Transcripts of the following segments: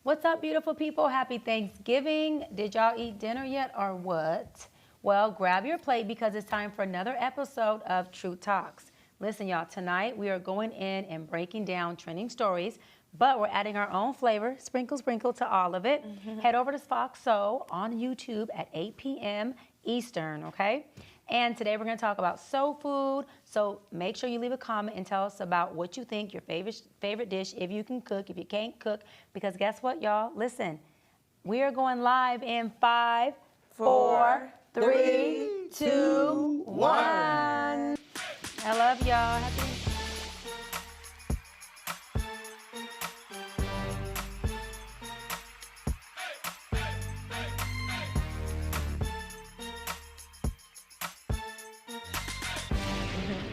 What's up, beautiful people? Happy Thanksgiving. Did y'all eat dinner yet or what? Well, grab your plate because it's time for another episode of Truth Talks. Listen, y'all, tonight we are going in and breaking down trending stories, but we're adding our own flavor, sprinkle, to all of it. Head over to Fox Soul on YouTube at 8 p.m. Eastern, okay? And today we're going to talk about soul food. So make sure you leave a comment and tell us about what you think your favorite dish, if you can cook, if you can't cook. Because guess what, y'all? Listen, we are going live in 5, 4, 3, 2, 1. I love y'all.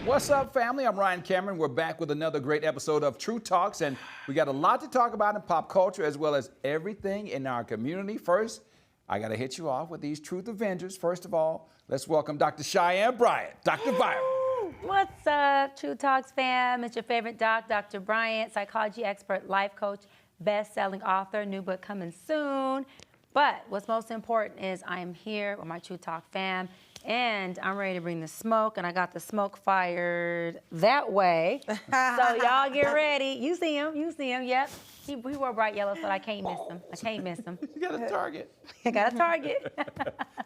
What's up, family? I'm Ryan Cameron. We're back with another great episode of Truth Talks, and we got a lot to talk about in pop culture as well as everything in our community. First, I got to hit you off with these Truth Avengers. First of all, let's welcome Dr. Cheyenne Bryant, Dr. Byron. What's up, Truth Talks fam? It's your favorite doc, Dr. Bryant, psychology expert, life coach, best-selling author, new book coming soon. But what's most important is I am here with my Truth Talk fam, and I'm ready to bring the smoke, and I got the smoke fired that way. So y'all get ready. You see him, yep. He wore bright yellow, so I can't miss him. You got a target. I got a target.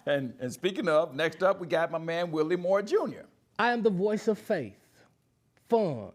And speaking of, next up, we got my man, Willie Moore Jr. I am the voice of faith, fun,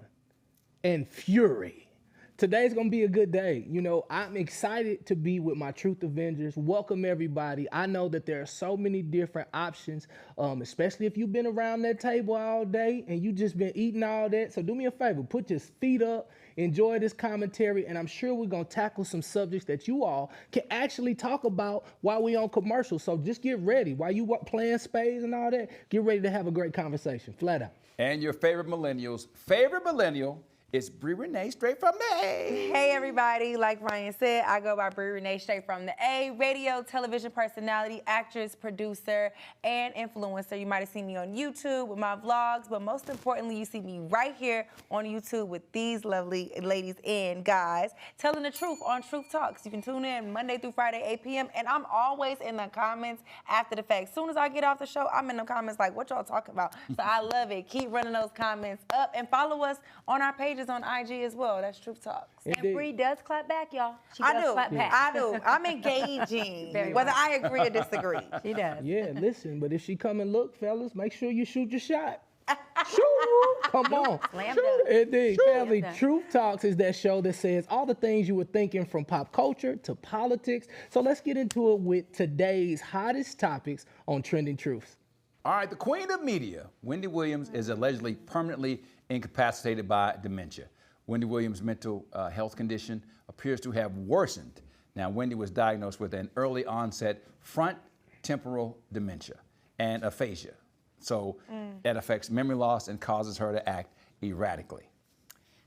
and fury. Today's gonna be a good day. You know, I'm excited to be with my Truth Avengers. Welcome everybody. I know that there are so many different options, especially if you've been around that table all day and you just been eating all that. So do me a favor, put your feet up, enjoy this commentary, and I'm sure we're gonna tackle some subjects that you all can actually talk about while we on commercial. So just get ready. While you playing spades and all that, get ready to have a great conversation, flat out. And your favorite millennial's favorite millennial is Bree Renee, straight from the A. Hey everybody, like Ryan said, I go by Bree Renee, straight from the A, radio, television personality, actress, producer, and influencer. You might have seen me on YouTube with my vlogs, but most importantly, you see me right here on YouTube with these lovely ladies and guys telling the truth on Truth Talks. You can tune in Monday through Friday, 8 p.m., and I'm always in the comments after the fact. As soon as I get off the show, I'm in the comments like, what y'all talking about? So I love it. Keep running those comments up and follow us on our pages on IG as well. That's Truth Talks. And Bree does clap back, y'all. She I does do. clap back. I do. I'm engaging, whether I agree or disagree. She does. Yeah, listen, but if she come and look, fellas, make sure you shoot your shot. Shoot! Come on. Slam Shoot. dunk. Indeed. Family, dunk. Truth Talks is that show that says all the things you were thinking from pop culture to politics. So let's get into it with today's hottest topics on Trending Truths. All right, the queen of media, Wendy Williams, is allegedly permanently incapacitated by dementia. Wendy Williams' mental health condition appears to have worsened. Now, Wendy was diagnosed with an early onset front temporal dementia and aphasia. So that affects memory loss and causes her to act erratically.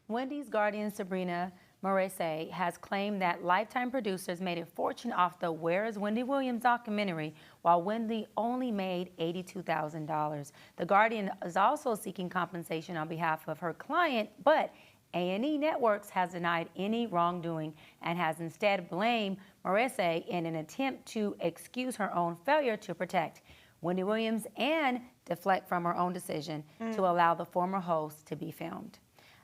Wendy's guardian, Sabrina Morese, has claimed that Lifetime producers made a fortune off the Where is Wendy Williams documentary, while Wendy only made $82,000. The Guardian is also seeking compensation on behalf of her client, but A&E Networks has denied any wrongdoing and has instead blamed Morese in an attempt to excuse her own failure to protect Wendy Williams and deflect from her own decision to allow the former host to be filmed.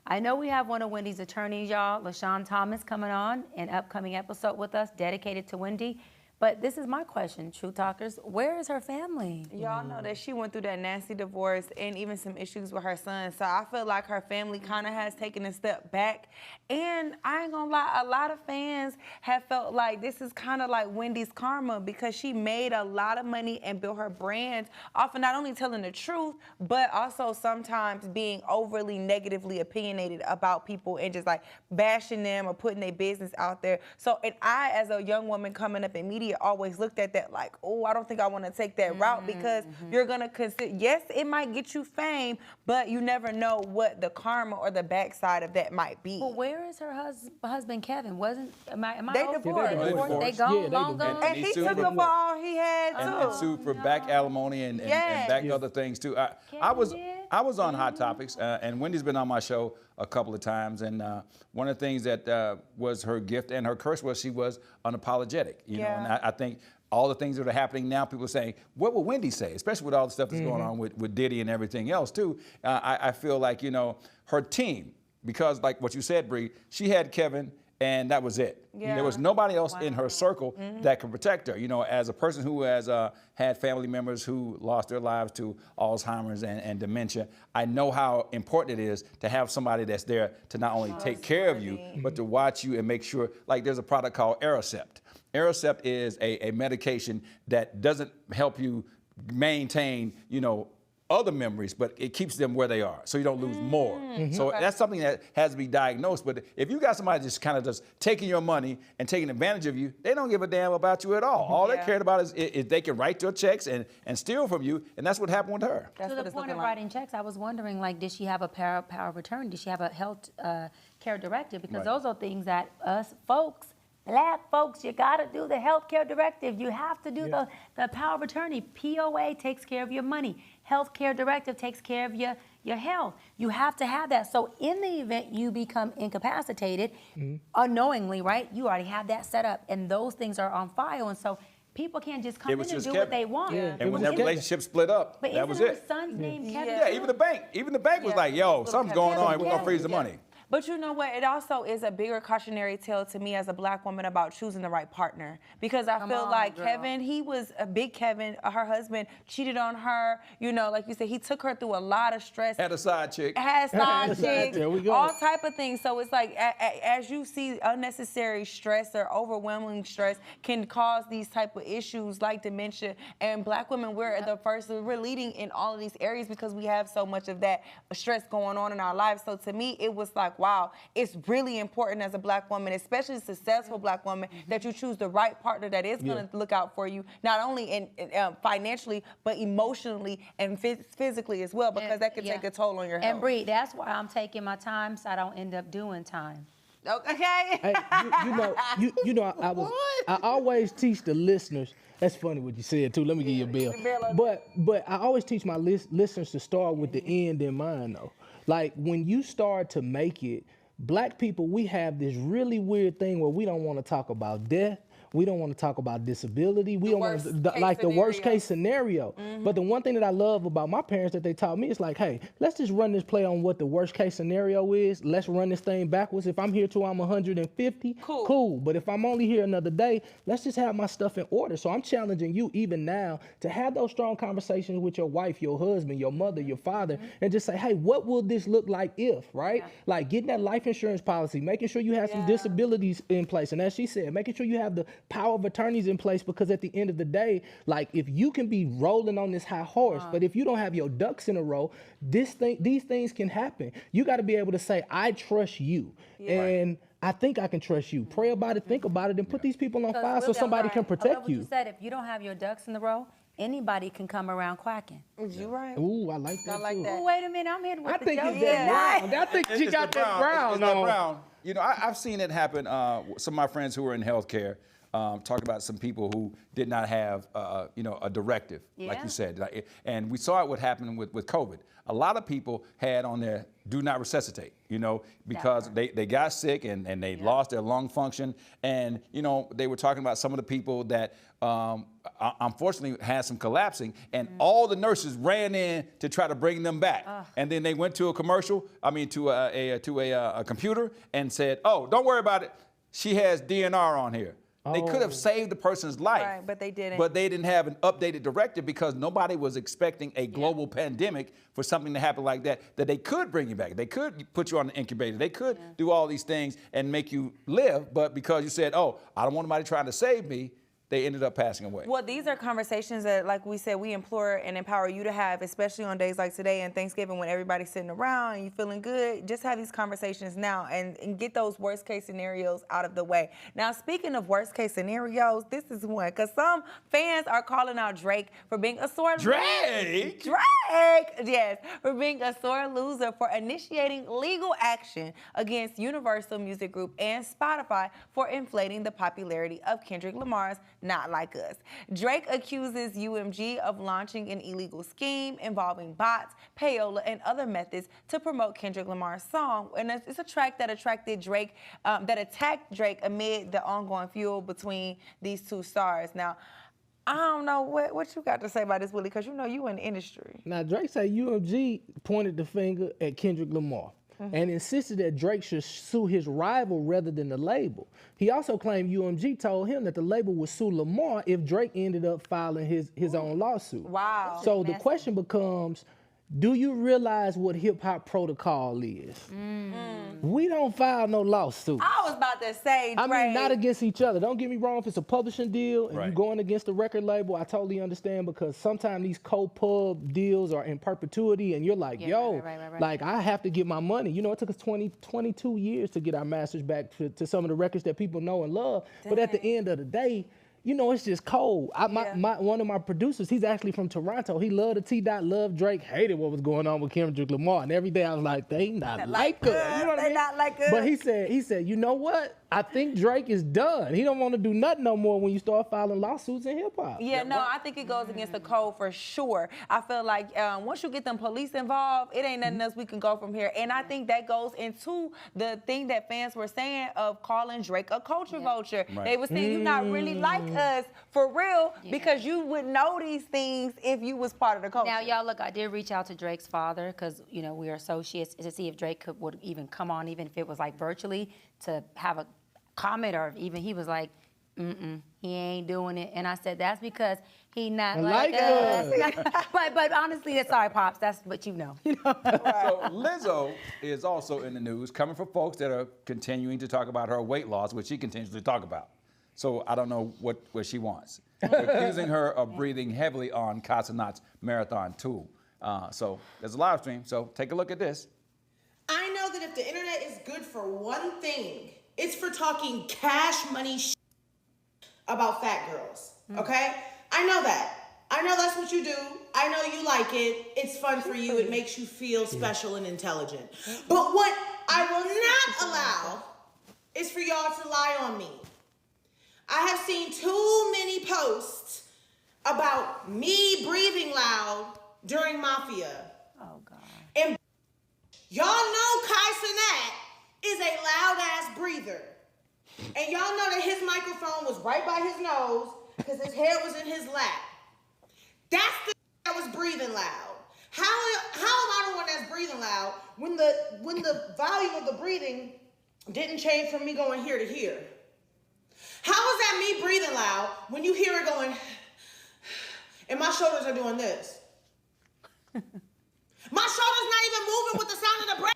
I know we have one of Wendy's attorneys, y'all, LaShawn Thomas, coming on an upcoming episode with us dedicated to Wendy. But this is my question, True Talkers. Where is her family? Y'all know that she went through that nasty divorce and even some issues with her son. So I feel like her family kind of has taken a step back. And I ain't gonna lie, a lot of fans have felt like this is kind of like Wendy's karma because she made a lot of money and built her brand off of not only telling the truth, but also sometimes being overly negatively opinionated about people and just like bashing them or putting their business out there. So, and I, as a young woman coming up in media, always looked at that like, oh, I don't think I want to take that route because you're going to consider, yes, it might get you fame, but you never know what the karma or the backside of that might be. But where is her husband, Kevin? Am I They off? divorced. Yeah, they divorced. They gone, Yeah, they long divorced. gone? And he took up for all he had, too. And sued for back alimony and back Yes. other things, too. I Kevin was did? I was on Hot Topics, and Wendy's been on my show a couple of times, and one of the things that was her gift and her curse was she was unapologetic, you know, and I think all the things that are happening now, people are saying, what would Wendy say? Especially with all the stuff that's going on with Diddy and everything else too. I feel like, you know, her team, because like what you said, Bree, she had Kevin and that was it. Yeah. There was nobody else in her circle that could protect her. You know, as a person who has had family members who lost their lives to Alzheimer's and dementia, I know how important it is to have somebody that's there to not only take care of you, but to watch you and make sure, like there's a product called Aricept. Aricept is a medication that doesn't help you maintain, you know, other memories, but it keeps them where they are, so you don't lose more. So that's something that has to be diagnosed. But if you got somebody just kind of just taking your money and taking advantage of you, they don't give a damn about you at all. All they cared about is if they can write your checks and steal from you, and that's what happened with her. That's To what the it's point looking of like. writing checks, I was wondering, like, did she have a power of attorney? Did she have a health care directive? Because those are things that us folks, Black folks, you got to do the health care directive. You have to do the power of attorney. POA takes care of your money. Health care directive takes care of your health. You have to have that. So in the event you become incapacitated, unknowingly, right, you already have that set up. And those things are on file. And so people can't just come in and do what they want. And when that relationship split up, But that was isn't it. her son's name Kevin? Yeah, even the bank was like, yo, something's going on, we're gonna freeze the money. But you know what? It also is a bigger cautionary tale to me as a Black woman about choosing the right partner. Because I feel like Kevin, he was a big Kevin, her husband cheated on her. You know, like you said, he took her through a lot of stress. Had a side chick. Had side chicks, There we go. all type of things. So it's like, as you see, unnecessary stress or overwhelming stress can cause these type of issues like dementia. And Black women, we're the first, we're leading in all of these areas because we have so much of that stress going on in our lives. So to me, it was like, wow, it's really important as a Black woman, especially a successful Black woman, that you choose the right partner that is going to look out for you, not only in financially, but emotionally and physically as well, because that can take a toll on your health. And Bree, that's why I'm taking my time so I don't end up doing time. Okay. Hey, I always teach the listeners. That's funny what you said too. Let me give you a bill. But I always teach my listeners to start with the end in mind though. Like when you start to make it, Black people, we have this really weird thing where we don't want to talk about death. We don't want to talk about disability. We don't want to, like the worst case scenario. But the one thing that I love about my parents that they taught me is like, hey, let's just run this play on what the worst case scenario is. Let's run this thing backwards. If I'm here till I'm 150, cool. But if I'm only here another day, let's just have my stuff in order. So I'm challenging you even now to have those strong conversations with your wife, your husband, your mother, your father, and just say, hey, what will this look like if, right? Like getting that life insurance policy, making sure you have some disabilities in place. And as she said, making sure you have the power of attorneys in place, because at the end of the day, like if you can be rolling on this high horse, but if you don't have your ducks in a row, these things can happen. You got to be able to say, I trust you. And I think I can trust you. Pray about it, think about it, and put these people on file so somebody can protect you. You said if you don't have your ducks in the row, anybody can come around quacking. You right. Ooh, I like that. I like too. that. Oh, wait a minute, I'm hitting with I the think joke. it's that brown. I think she It's got the that brown It's that on. brown. You know, I've seen it happen. Some of my friends who are in healthcare talked about some people who did not have, you know, a directive, like you said. And we saw it what happened with COVID. A lot of people had on their do not resuscitate, you know, because they got sick and they lost their lung function. And, you know, they were talking about some of the people that unfortunately had some collapsing, and all the nurses ran in to try to bring them back. And then they went to a commercial, to a computer and said, oh, don't worry about it. She has DNR on here. They could have saved the person's life, Right, but they didn't. But they didn't have an updated directive because nobody was expecting a global pandemic for something to happen like that they could bring you back. They could put you on the incubator. They could do all these things and make you live, but because you said, oh, I don't want anybody trying to save me, they ended up passing away. Well, these are conversations that, like we said, we implore and empower you to have, especially on days like today and Thanksgiving when everybody's sitting around and you feeling good. Just have these conversations now and get those worst case scenarios out of the way. Now, speaking of worst case scenarios, this is one, because some fans are calling out Drake for being a sore loser. Drake? Yes, for being a sore loser for initiating legal action against Universal Music Group and Spotify for inflating the popularity of Kendrick Lamar's not like us. Drake accuses UMG of launching an illegal scheme involving bots, payola, and other methods to promote Kendrick Lamar's song. And it's a track that attracted Drake, that attacked Drake amid the ongoing feud between these two stars. Now, I don't know what you got to say about this, Willie, because you know you in the industry. Now, Drake said UMG pointed the finger at Kendrick Lamar and insisted that Drake should sue his rival rather than the label. He also claimed UMG told him that the label would sue Lamar if Drake ended up filing his own lawsuit. Wow. So the question becomes, do you realize what hip hop protocol is? We don't file no lawsuits. I was about to say, Drake. I mean, not against each other. Don't get me wrong. If it's a publishing deal and Right. you're going against the record label, I totally understand, because sometimes these co-pub deals are in perpetuity and you're like, right. like, I have to get my money. You know, it took us 22 years to get our masters back to some of the records that people know and love. But at the end of the day, you know, it's just cold. One of my producers, he's actually from Toronto. He loved the T-Dot, loved Drake, hated what was going on with Kendrick Lamar. And every day I was like, they not like us. You know what I mean? They not like us. But he said, you know what? I think Drake is done. He don't want to do nothing no more when you start filing lawsuits in hip hop. Yeah, no, I think it goes against the code for sure. I feel like once you get them police involved, it ain't nothing else we can go from here. And I think that goes into the thing that fans were saying of calling Drake a culture vulture. Right. They were saying, you're not really like us for real because you would know these things if you was part of the culture. Now, y'all, look, I did reach out to Drake's father because, you know, we are associates, to see if Drake would even come on, even if it was like virtually, to have a comment, or even he was like, he ain't doing it. And I said, that's because he not like us. but honestly, that's sorry, Pops, that's what you know. So Lizzo is also in the news, coming from folks that are continuing to talk about her weight loss, which she continues to talk about. So I don't know what she wants. They're accusing her of breathing heavily on Casanat's marathon tool. So there's a live stream, so take a look at this. I know that if the internet is good for one thing, it's for talking cash money about fat girls, okay? I know that. I know that's what you do. I know you like it. It's fun for you. It makes you feel special and intelligent. But what I will not allow is for y'all to lie on me. I have seen too many posts about me breathing loud during Mafia. Oh, God. And y'all know Kai Cenat is a loud-ass breather. And y'all know that his microphone was right by his nose because his hair was in his lap. That's the that was breathing loud. How am I the one that's breathing loud when the volume of the breathing didn't change from me going here to here? How is that me breathing loud when you hear it going, and my shoulders are doing this? My shoulders not even moving with the sound of the breath.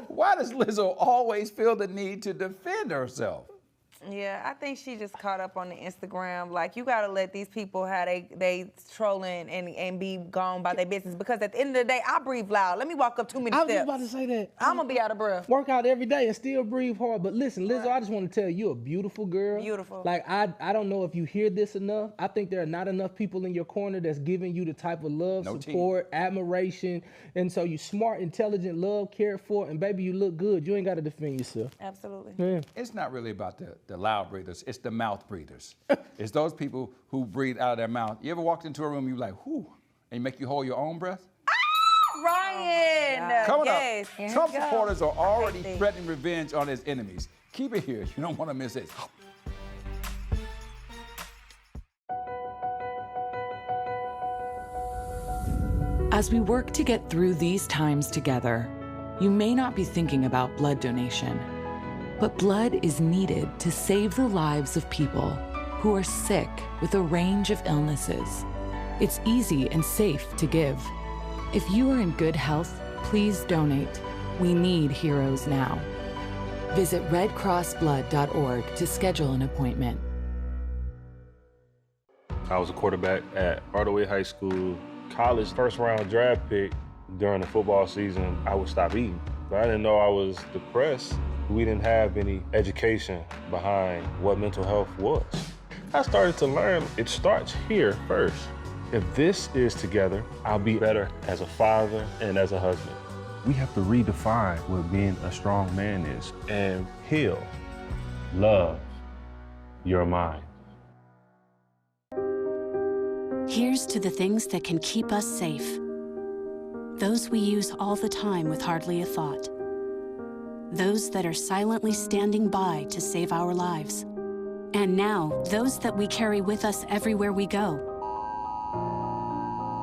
Why does Lizzo always feel the need to defend herself? Yeah, I think she just caught up on the Instagram. Like, you gotta let these people have they trolling and be gone by their business, because at the end of the day, I breathe loud. Let me walk up too many I was steps. just about to say that. I'm gonna be out of breath. Work out every day and still breathe hard. But listen, Lizzo, I just want to tell you, you're a beautiful girl. Beautiful. Like, I don't know if you hear this enough. I think there are not enough people in your corner that's giving you the type of love, No support, admiration. And so you smart, intelligent, loved, cared for, and baby, you look good. You ain't got to defend yourself. Absolutely. Yeah. It's not really about the loud breathers. It's the mouth breathers. It's those people who breathe out of their mouth. You ever walked into a room, you like, whew, and you make you hold your own breath? Ryan! Coming yes. up, Trump supporters are already threatening revenge on his enemies. Keep it here. You don't want to miss this. As we work to get through these times together, you may not be thinking about blood donation, but blood is needed to save the lives of people who are sick with a range of illnesses. It's easy and safe to give. If you are in good health, please donate. We need heroes now. Visit redcrossblood.org to schedule an appointment. I was a quarterback at Hardaway High School. College first round draft pick. During the football season, I would stop eating. But I didn't know I was depressed. We didn't have any education behind what mental health was. I started to learn it starts here first. If this is together, I'll be better as a father and as a husband. We have to redefine what being a strong man is and heal, love, you're mine. Here's to the things that can keep us safe. Those we use all the time with hardly a thought. Those that are silently standing by to save our lives. And now, those that we carry with us everywhere we go.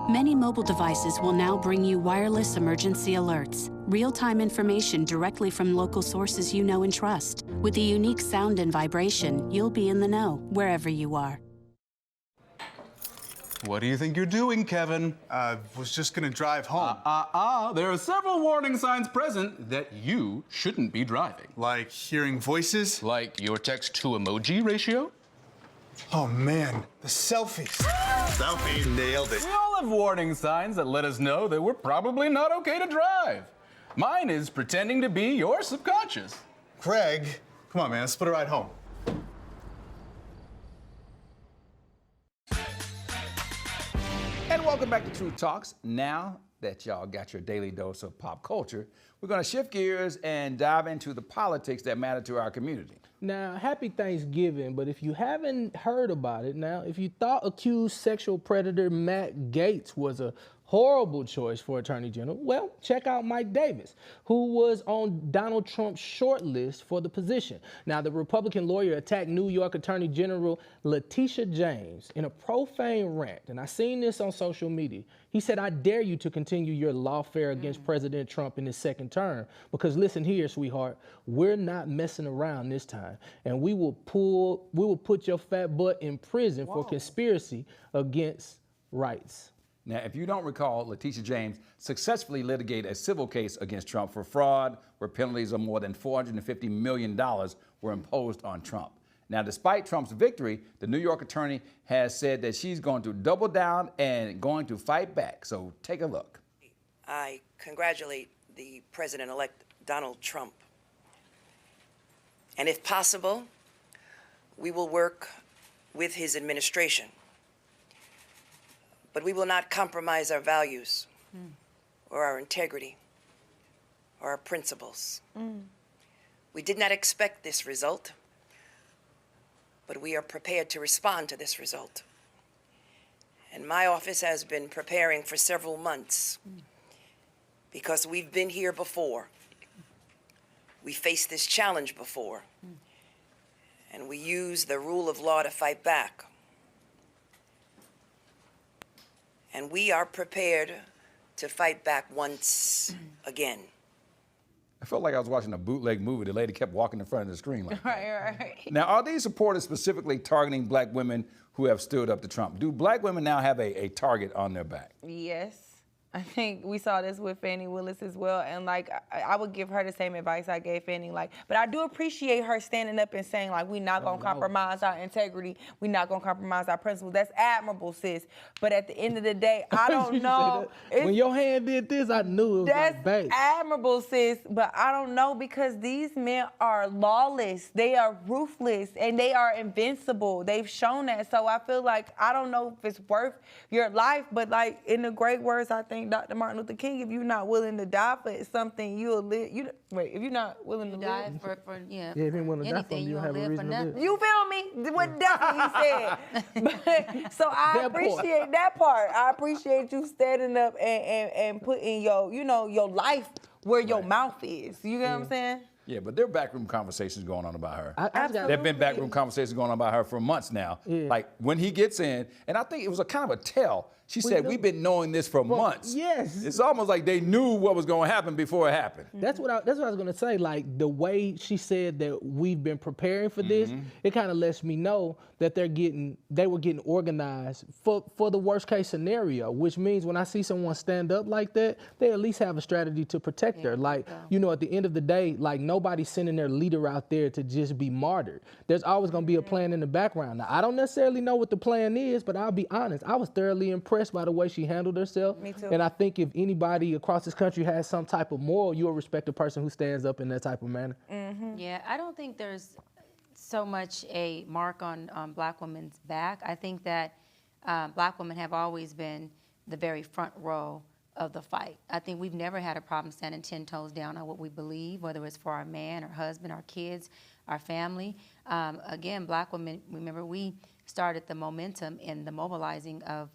Many mobile devices will now bring you wireless emergency alerts, real-time information directly from local sources you know and trust. With the unique sound and vibration, you'll be in the know, wherever you are. What do you think you're doing, Kevin? Was just gonna drive home. There are several warning signs present that you shouldn't be driving. Like hearing voices? Like your text-to-emoji ratio? Oh man, the selfies. Selfie, nailed it. We all have warning signs that let us know that we're probably not okay to drive. Mine is pretending to be your subconscious. Craig, come on man, let's split a ride home. And welcome back to Truth Talks. Now that y'all got your daily dose of pop culture, we're going to shift gears and dive into the politics that matter to our community. Now, happy Thanksgiving, but if you haven't heard about it now, if you thought accused sexual predator Matt Gaetz was a horrible choice for Attorney General, well, check out Mike Davis, who was on Donald Trump's short list for the position. Now, the Republican lawyer attacked New York Attorney General Letitia James in a profane rant, and I seen this on social media. He said, "I dare you to continue your lawfare against President Trump in his second term, because listen here, sweetheart, we're not messing around this time, and we will put your fat butt in prison for conspiracy against rights." Now, if you don't recall, Letitia James successfully litigated a civil case against Trump for fraud, where penalties of more than $450 million were imposed on Trump. Now, despite Trump's victory, the New York attorney has said that she's going to double down and going to fight back. So take a look. I congratulate the President-elect Donald Trump. And if possible, we will work with his administration. But we will not compromise our values or our integrity or our principles. We did not expect this result, but we are prepared to respond to this result. And my office has been preparing for several months because we've been here before. We faced this challenge before, and we use the rule of law to fight back. And we are prepared to fight back once again. I felt like I was watching a bootleg movie. The lady kept walking in front of the screen like that. Right. Now, are these supporters specifically targeting black women who have stood up to Trump? Do black women now have a target on their back? Yes. I think we saw this with Fannie Willis as well, and like I would give her the same advice I gave Fannie. Like, but I do appreciate her standing up and saying like, we're not gonna compromise our integrity, we're not gonna compromise our principles. That's admirable, sis. But at the end of the day, I don't know. When your hand did this, I knew it was That's like bait. admirable, sis. But I don't know, because these men are lawless, they are ruthless, and they are invincible. They've shown that. So I feel like I don't know if it's worth your life, but like in the great words, I think Dr. Martin Luther King, if you're not willing to die for something, you'll live. If you're not willing to Die live for if you ain't willing to die for anything, him, you you don't have a live for reason to live. nothing. You feel me? What definitely you said. But, so I That part. appreciate that part. I appreciate you standing up and putting your life where your mouth is. You get what I'm saying? Yeah, but there are backroom conversations going on about her. I just got- There have been backroom conversations going on about her for months now. Yeah. Like when he gets in, and I think it was a kind of a tell. She said, "We've been knowing this for months." yes. It's almost like they knew what was going to happen before it happened. That's what I was gonna say. Like the way she said that we've been preparing for this, it kind of lets me know that they were getting organized for the worst case scenario. Which means when I see someone stand up like that, they at least have a strategy to protect her. Like at the end of the day, like nobody's sending their leader out there to just be martyred. There's always gonna be a plan in the background. Now I don't necessarily know what the plan is, but I'll be honest. I was thoroughly impressed by the way she handled herself. Me too. And I think if anybody across this country has some type of moral, you'll respect a person who stands up in that type of manner. Yeah, I don't think there's so much a mark on black women's back. I think that black women have always been the very front row of the fight. I think we've never had a problem standing 10 toes down on what we believe, whether it's for our man, our husband, our kids, our family. Again, Black women, remember, we started the momentum in the mobilizing of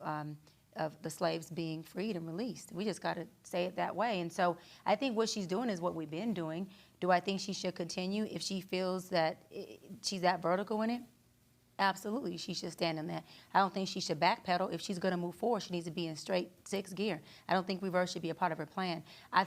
the slaves being freed and released. We just got to say it that way. And so I think what she's doing is what we've been doing. Do I think she should continue if she feels that she's that vertical in it? Absolutely, she should stand in that. I don't think she should backpedal. If she's going to move forward, she needs to be in straight 6th gear. I don't think reverse should be a part of her plan. I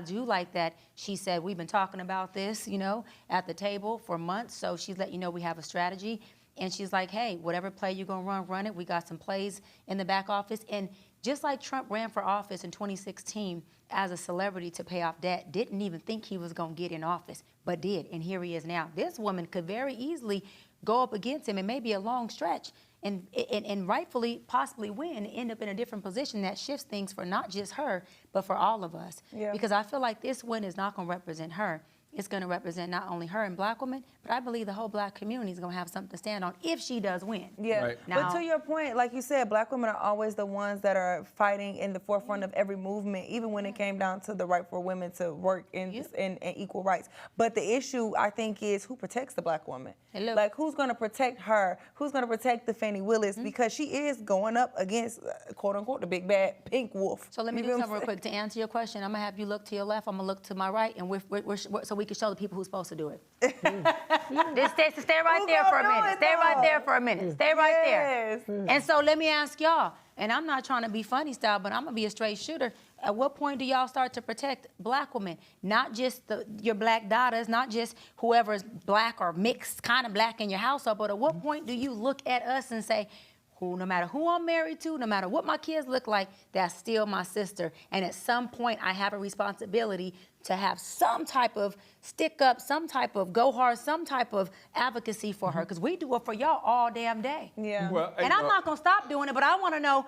do like that she said, we've been talking about this, you know, at the table for months, so she's let you know we have a strategy. And she's like, hey, whatever play you're going to run it. We got some plays in the back office. And just like Trump ran for office in 2016 as a celebrity to pay off debt, didn't even think he was going to get in office, but did. And here he is now. This woman could very easily go up against him and maybe a long stretch and rightfully possibly win and end up in a different position that shifts things for not just her, but for all of us. Yeah. Because I feel like this win is not going to represent her. It's going to represent not only her and Black women, but I believe the whole Black community is going to have something to stand on if she does win. Yeah, right. Now, but to your point, like you said, Black women are always the ones that are fighting in the forefront of every movement, even when it came down to the right for women to work in equal rights. But the issue, I think, is who protects the Black woman? Like, who's going to protect her? Who's going to protect the Fannie Willis? Because she is going up against, quote unquote, the big bad pink wolf. So let me do something real quick. To answer your question, I'm going to have you look to your left, I'm going to look to my right, and so we can show the people who's supposed to do it. Just stay right there for a minute. Stay right there for a minute. Stay right there. And so let me ask y'all, and I'm not trying to be funny style, but I'm going to be a straight shooter. At what point do y'all start to protect Black women? Not just your Black daughters, not just whoever's Black or mixed kind of Black in your household, but at what point do you look at us and say, no matter who I'm married to, no matter what my kids look like, that's still my sister. And at some point, I have a responsibility to have some type of stick up, some type of go hard, some type of advocacy for her, because we do it for y'all all damn day. Yeah. Well, and I'm not gonna stop doing it, but I want to know,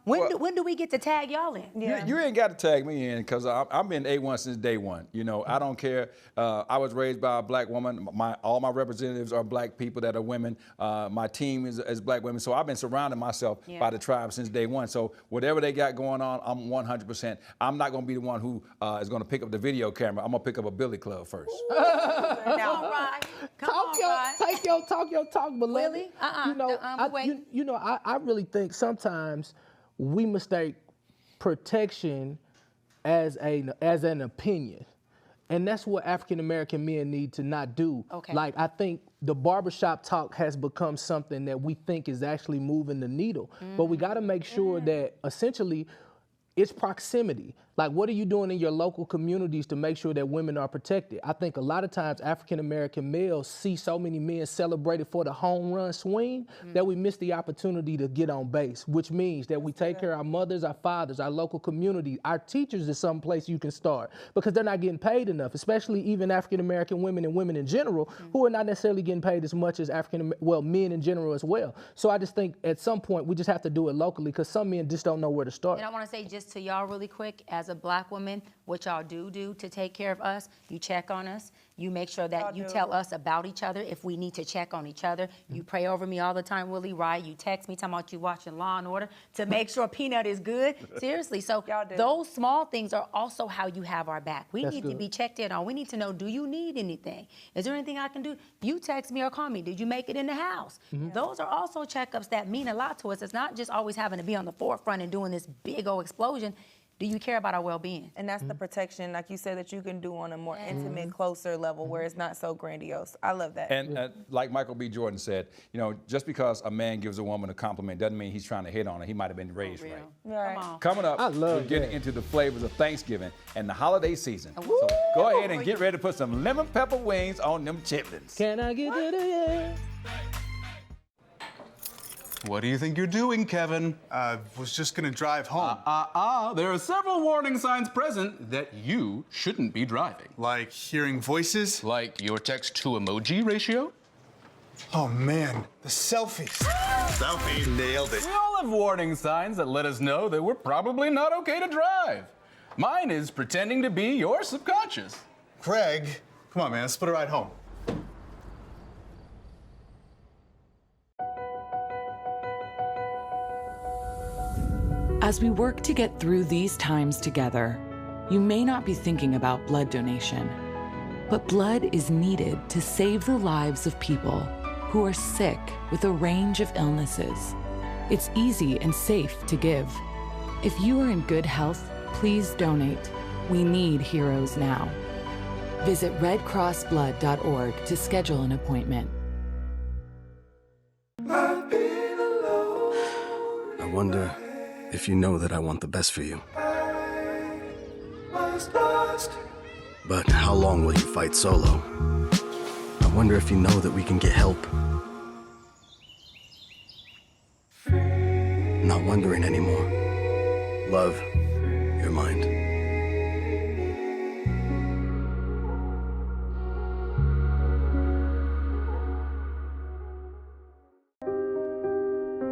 when do we get to tag y'all in? Yeah. You ain't got to tag me in, because I've been A1 since day one. You know, I don't care. I was raised by a Black woman. All my representatives are Black people that are women. My team is Black women. So I've been surrounding myself by the tribe since day one. So whatever they got going on, I'm 100%. I'm not going to be the one who is going to pick up the video camera. I'm going to pick up a billy club first. Now, Take your talk, beloved. Really? I really think sometimes we mistake protection as an opinion. And that's what African American men need to not do. Okay. Like, I think the barbershop talk has become something that we think is actually moving the needle. But we got to make sure that essentially it's proximity. Like, what are you doing in your local communities to make sure that women are protected? I think a lot of times African-American males see so many men celebrated for the home run swing that we miss the opportunity to get on base, which means that we take care of our mothers, our fathers, our local community. Our teachers is some place you can start because they're not getting paid enough, especially even African-American women and women in general who are not necessarily getting paid as much as men in general as well. So I just think at some point we just have to do it locally because some men just don't know where to start. And I want to say just to y'all really quick, as a Black woman, what y'all do to take care of us, you check on us, you make sure that you tell us about each other if we need to check on each other. You pray over me all the time, Willie, right? You text me talking about you watching Law and Order to make sure Peanut is good. Seriously, so those small things are also how you have our back. We need to be checked in on. We need to know, do you need anything? Is there anything I can do? You text me or call me. Did you make it in the house? Those are also checkups that mean a lot to us. It's not just always having to be on the forefront and doing this big old explosion. Do you care about our well-being? And that's the protection, like you said, that you can do on a more intimate, closer level where it's not so grandiose. I love that. And like Michael B. Jordan said, just because a man gives a woman a compliment doesn't mean he's trying to hit on her. He might have been raised right. Right. Come on. Coming up, we're getting into the flavors of Thanksgiving and the holiday season. So go ahead and get ready to put some lemon pepper wings on them chitlins. Can I get it? What do you think you're doing, Kevin? Was just gonna drive home. There are several warning signs present that you shouldn't be driving. Like hearing voices? Like your text-to-emoji ratio? Oh man, the selfies. Selfie, nailed it. We all have warning signs that let us know that we're probably not okay to drive. Mine is pretending to be your subconscious. Craig, come on man, let's split a ride home. As we work to get through these times together, you may not be thinking about blood donation, but blood is needed to save the lives of people who are sick with a range of illnesses. It's easy and safe to give. If you are in good health, please donate. We need heroes now. Visit redcrossblood.org to schedule an appointment. I wonder if you know that I want the best for you. But how long will you fight solo? I wonder if you know that we can get help. Not wondering anymore. Love, your mind.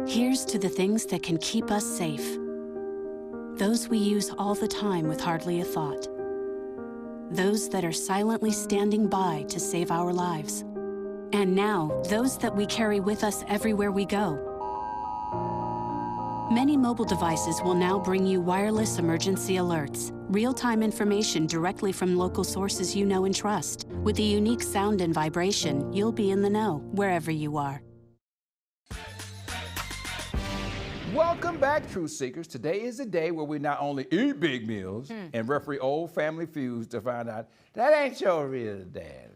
Here's to the things that can keep us safe. Those we use all the time with hardly a thought. Those that are silently standing by to save our lives. And now, those that we carry with us everywhere we go. Many mobile devices will now bring you wireless emergency alerts, real-time information directly from local sources you know and trust. With the unique sound and vibration, you'll be in the know, wherever you are. Welcome back, Truth Seekers. Today is the day where we not only eat big meals and referee old family feuds to find out that ain't your real dad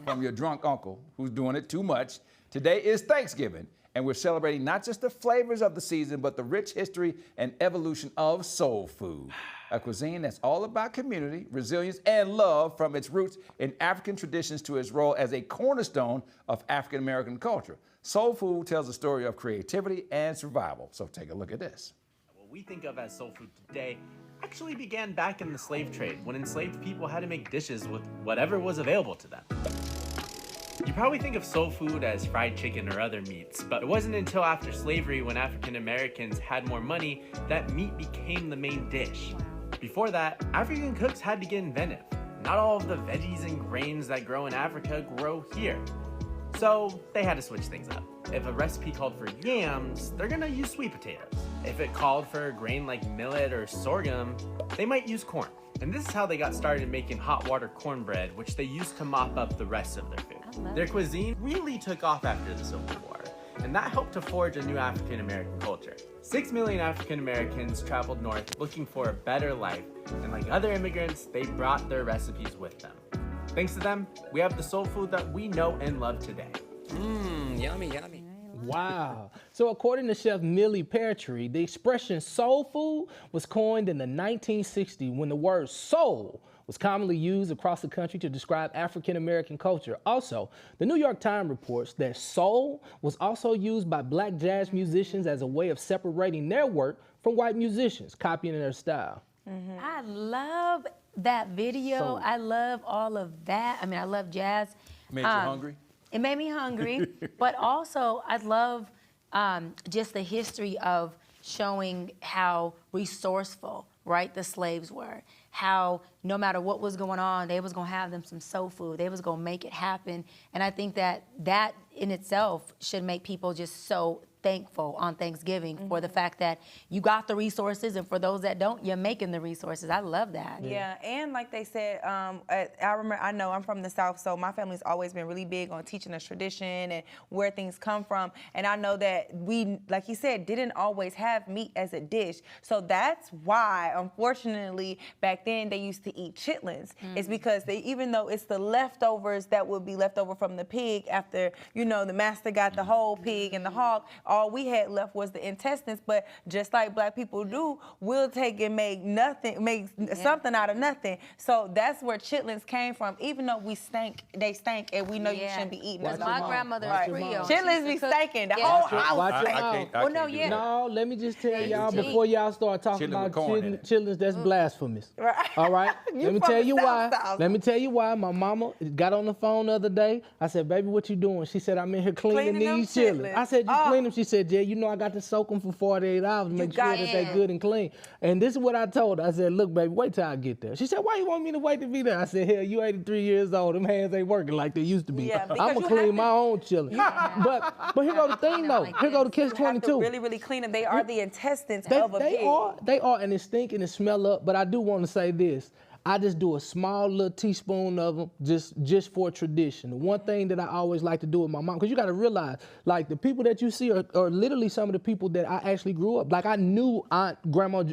from your drunk uncle who's doing it too much. Today is Thanksgiving, and we're celebrating not just the flavors of the season, but the rich history and evolution of soul food, a cuisine that's all about community, resilience, and love, from its roots in African traditions to its role as a cornerstone of African American culture. Soul food tells a story of creativity and survival. So take a look at this. What we think of as soul food today actually began back in the slave trade, when enslaved people had to make dishes with whatever was available to them. You probably think of soul food as fried chicken or other meats, but it wasn't until after slavery, when African Americans had more money, that meat became the main dish. Before that, African cooks had to get inventive. Not all of the veggies and grains that grow in Africa grow here. So they had to switch things up. If a recipe called for yams, they're gonna use sweet potatoes. If it called for a grain like millet or sorghum, they might use corn. And this is how they got started making hot water cornbread, which they used to mop up the rest of their food. Their cuisine really took off after the Civil War, and that helped to forge a new African American culture. 6 million African Americans traveled north looking for a better life, and like other immigrants, they brought their recipes with them. Thanks to them, we have the soul food that we know and love today. Yummy, yummy. Wow. So according to Chef Millie Peartree, the expression soul food was coined in the 1960s when the word soul was commonly used across the country to describe African American culture. Also, the New York Times reports that soul was also used by black jazz musicians as a way of separating their work from white musicians, copying their style. I love that video. So- I love all of that. I mean, I love jazz. Made you hungry? It made me hungry, but also I love just the history of showing how resourceful, right, the slaves were. How no matter what was going on, they was gonna have them some soul food. They was gonna make it happen. And I think that that in itself should make people just so thankful on Thanksgiving for the fact that you got the resources, and for those that don't, you're making the resources. I love that. Yeah, and like they said, I know I'm from the South, so my family's always been really big on teaching us tradition and where things come from. And I know that we, like you said, didn't always have meat as a dish. So that's why, unfortunately, back then they used to eat chitlins. It's because they, even though it's the leftovers that would be left over from the pig after, you know, the master got the whole pig and the hog, all we had left was the intestines. But just like black people do, we'll take and make something out of nothing. So that's where chitlins came from. Even though they stank, and we know you shouldn't be eating them. My grandmother is Creole. Chitlins be stinking. The whole house. Watch your I mouth. can't No, let me just tell y'all, before y'all start talking Chitlin with about corn in it. chitlins, that's blasphemous. Right. All right? Let me from tell the you South why. South. Let me tell you why. My mama got on the phone the other day. I said, baby, what you doing? She said, I'm in here cleaning Cleaning them these chitlins. chitlins. I said, you clean them? She She said, "Yeah, you know I got to soak them for 48 hours to make sure got that they it. good and clean." And this is what I told her. I said, "Look, baby, wait till I get there." She said, "Why you want me to wait to be there?" I said, "Hell, you 83 years old. Them hands ain't working like they used to be. Yeah, because I'm you gonna have clean to- my own chili." But here go the thing though. Here go the You have to catch-22. really, really clean them. They are the intestines of a pig. They are, and it stink and it smell up. But I do want to say this. I just do a small little teaspoon of them just for tradition. The one thing that I always like to do with my mom, because you got to realize, like the people that you see are literally some of the people that I actually grew up. Like I knew Grandma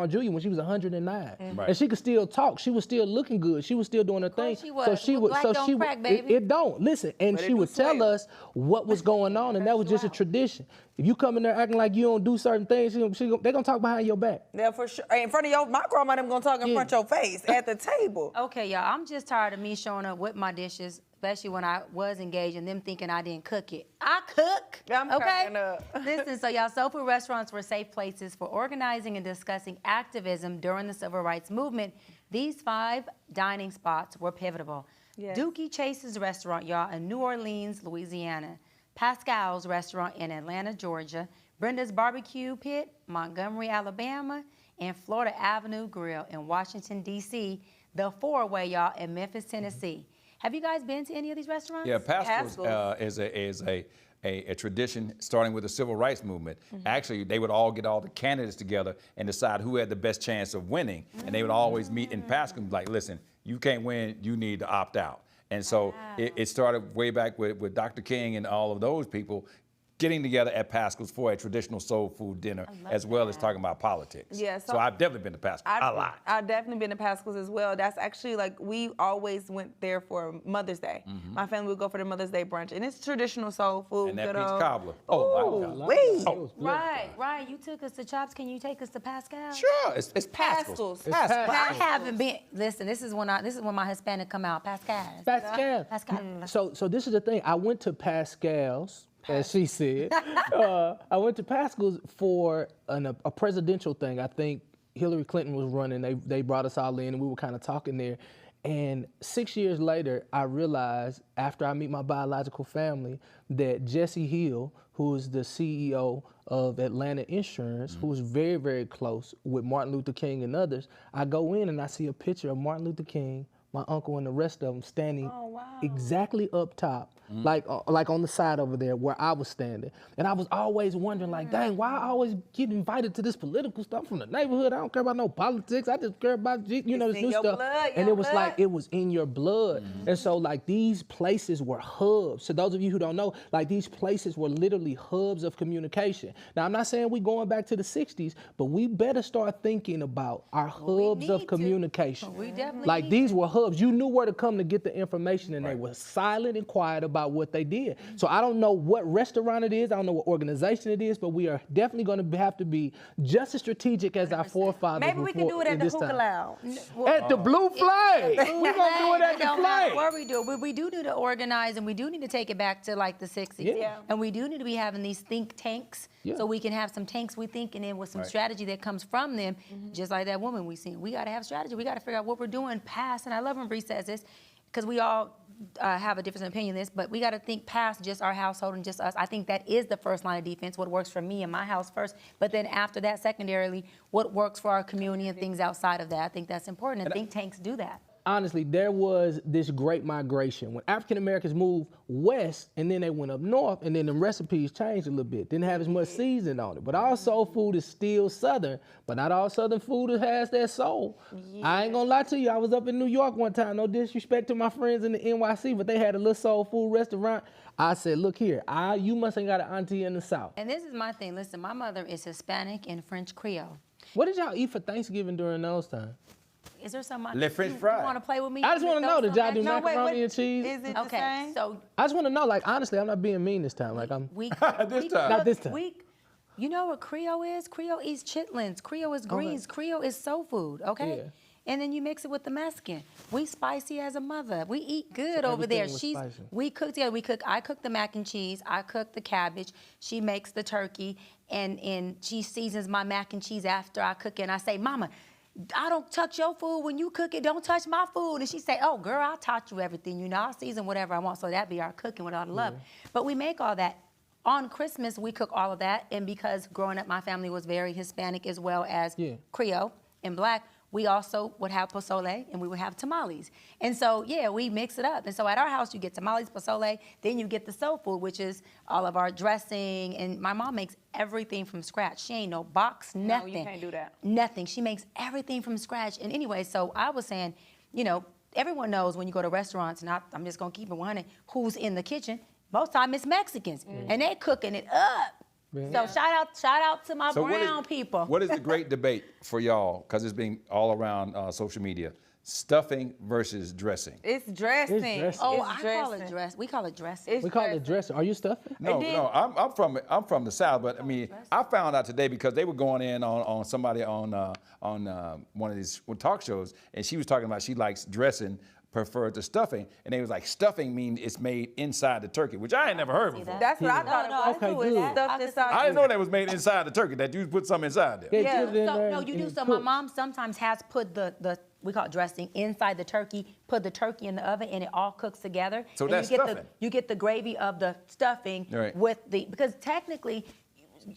Julia when she was 109, and she could still talk. She was still looking good. She was still doing her thing. she was. Black don't crack, baby. It don't. Listen, and she would tell us what was going on, and that was just a tradition. If you come in there acting like you don't do certain things, they're gonna talk behind your back. Yeah, for sure. In front of my grandma, them gonna talk in front of your face at the table. Okay, y'all, I'm just tired of me showing up with my dishes, especially when I was engaged and them thinking I didn't cook it. I cook, I'm cracking up. Listen, so y'all, soul food restaurants were safe places for organizing and discussing activism during the civil rights movement. These 5 dining spots were pivotal. Yes. Dookie Chase's restaurant, y'all, in New Orleans, Louisiana. Pascal's restaurant in Atlanta, Georgia. Brenda's Barbecue Pit, Montgomery, Alabama. And Florida Avenue Grill in Washington, D.C. The 4-way, y'all, in Memphis, Tennessee. Have you guys been to any of these restaurants? Yeah, Pascal's is a tradition starting with the civil rights movement. Actually, they would all get all the candidates together and decide who had the best chance of winning. And they would always meet in Pascal's like, listen, you can't win, you need to opt out. And so it started way back with Dr. King and all of those people getting together at Pascal's for a traditional soul food dinner, as well as talking about politics. Yeah, so I've definitely been to Pascal's a lot. I've definitely been to Pascal's as well. That's actually like, we always went there for Mother's Day. My family would go for the Mother's Day brunch, and it's traditional soul food. And that good peach old- cobbler. Oh, my God. Wait. Oh. Right. You took us to Chops. Can you take us to Pascal? Sure, it's Pascal's. Pascal's. But I haven't been. Listen, this is when my Hispanic come out. Pascal. So this is the thing. I went to Pascal's, as she said. I went to Pascal's for a presidential thing. I think Hillary Clinton was running. They brought us all in, and we were kind of talking there. And 6 years later, I realized, after I meet my biological family, that Jesse Hill, who is the CEO of Atlanta Insurance, who was very, very close with Martin Luther King and others, I go in and I see a picture of Martin Luther King, my uncle, and the rest of them standing exactly up top, like on the side over there where I was standing. And I was always wondering, like, dang, why I always get invited to this political stuff from the neighborhood? I don't care about no politics. I just care about, this new stuff. And it was like, it was in your blood. And so, like, these places were hubs. So those of you who don't know, like, these places were literally hubs of communication. Now, I'm not saying we're going back to the 60s, but we better start thinking about our hubs of communication. We definitely Like, these were hubs. You knew where to come to get the information, and they were silent and quiet about what they did. So I don't know what restaurant it is, I don't know what organization it is, but we are definitely going to have to be just as strategic as our forefathers. Maybe we can do it at the hookah lounge. At the Blue Flag. We're going to do it at the Flag. Where we do, we do need to organize, and we do need to take it back to like the 60s. Yeah. And we do need to be having these think tanks, so we can have some tanks we thinking in with some strategy that comes from them, just like that woman we seen. We got to have strategy. We got to figure out what we're doing past, and I love when Bree says this, because we all have a different opinion on this, but we got to think past just our household and just us. I think that is the first line of defense, what works for me and my house first, but then after that, secondarily, what works for our community and things outside of that. I think that's important, and think tanks do that. Honestly, there was this great migration. When African Americans moved west and then they went up north, and then the recipes changed a little bit. Didn't have as much seasoning on it. But all soul food is still Southern, but not all Southern food has that soul. I ain't gonna lie to you, I was up in New York one time, no disrespect to my friends in the NYC, but they had a little soul food restaurant. I said, look here, you must ain't got an auntie in the South. And this is my thing. Listen, my mother is Hispanic and French Creole. What did y'all eat for Thanksgiving during those times? Is there something Le French fry. you want to play with me? I just want to know, did y'all do macaroni and cheese? Is it Okay, the same? so I just want to know, like, honestly, I'm not being mean this time. Like, I'm Not this time. You know what Creole is? Creole is chitlins. Creole is greens. Creole is soul food, okay? Yeah. And then you mix it with the Mexican. We spicy as a mother. We eat good over there. everything was spicy. We cook together. I cook the mac and cheese. I cook the cabbage. She makes the turkey, and she seasons my mac and cheese after I cook it. And I say, Mama, I don't touch your food when you cook it. Don't touch my food. And she say, oh, girl, I taught you everything. You know, I'll season whatever I want. So that be our cooking with all the love. But we make all that on Christmas, we cook all of that. And because growing up, my family was very Hispanic as well as Creole and Black, we also would have pozole and we would have tamales. And so, yeah, we mix it up. And so at our house, you get tamales, pozole, then you get the soul food, which is all of our dressing. And my mom makes everything from scratch. She ain't no box, nothing. No, you can't do that. Nothing. She makes everything from scratch. And anyway, so I was saying, you know, everyone knows when you go to restaurants, and I'm just going to keep it 100, who's in the kitchen. Most time it's Mexicans, and they cooking it up. So shout out to my brown people. What is the great debate for y'all? Because it's being all around social media. Stuffing versus dressing. It's dressing. Oh, I call it dress. We call it dressing. We call it dressing. Are you stuffing? No, I'm from the South, but I mean, I found out today because they were going in on somebody on one of these talk shows, and she was talking about she likes dressing preferred to stuffing, and they was like, stuffing means it's made inside the turkey, which I ain't never heard before. That's what I thought it was. Okay, good. Stuffed inside. I didn't know that was made inside the turkey, that you put something inside there. Yeah. So, no, you do. So my mom sometimes has put the we call it dressing inside the turkey, put the turkey in the oven, and it all cooks together. So and that's you get stuffing. You get the gravy of the stuffing with because technically,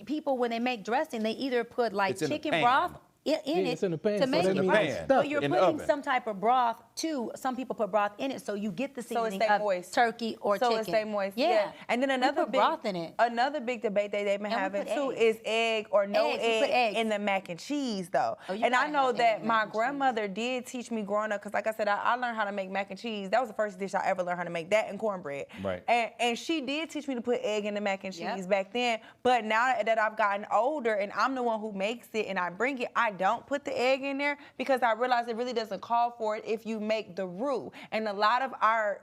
people when they make dressing, they either put like It's in chicken a pan. broth in it it's in the pan, to so make that it means right. it's But you're in the putting oven. some type of broth too. Some people put broth in it, so you get the So it seasoning stay of moist. turkey or So chicken. it stay moist. Yeah. And then another put broth in it. Another big debate that they've been And we having put too eggs. is egg or no Eggs, we put eggs. in the mac and cheese though. Oh, you and I gotta know have that egg in my mac and grandmother did teach me growing up, because like I said, I learned how to make mac and cheese. That was the first dish I ever learned how to make, that and cornbread. Right. And she did teach me to put egg in the mac and cheese back then. But now that I've gotten older and I'm the one who makes it and I bring it, I don't put the egg in there because I realize it really doesn't call for it if you make the roux. And a lot of our,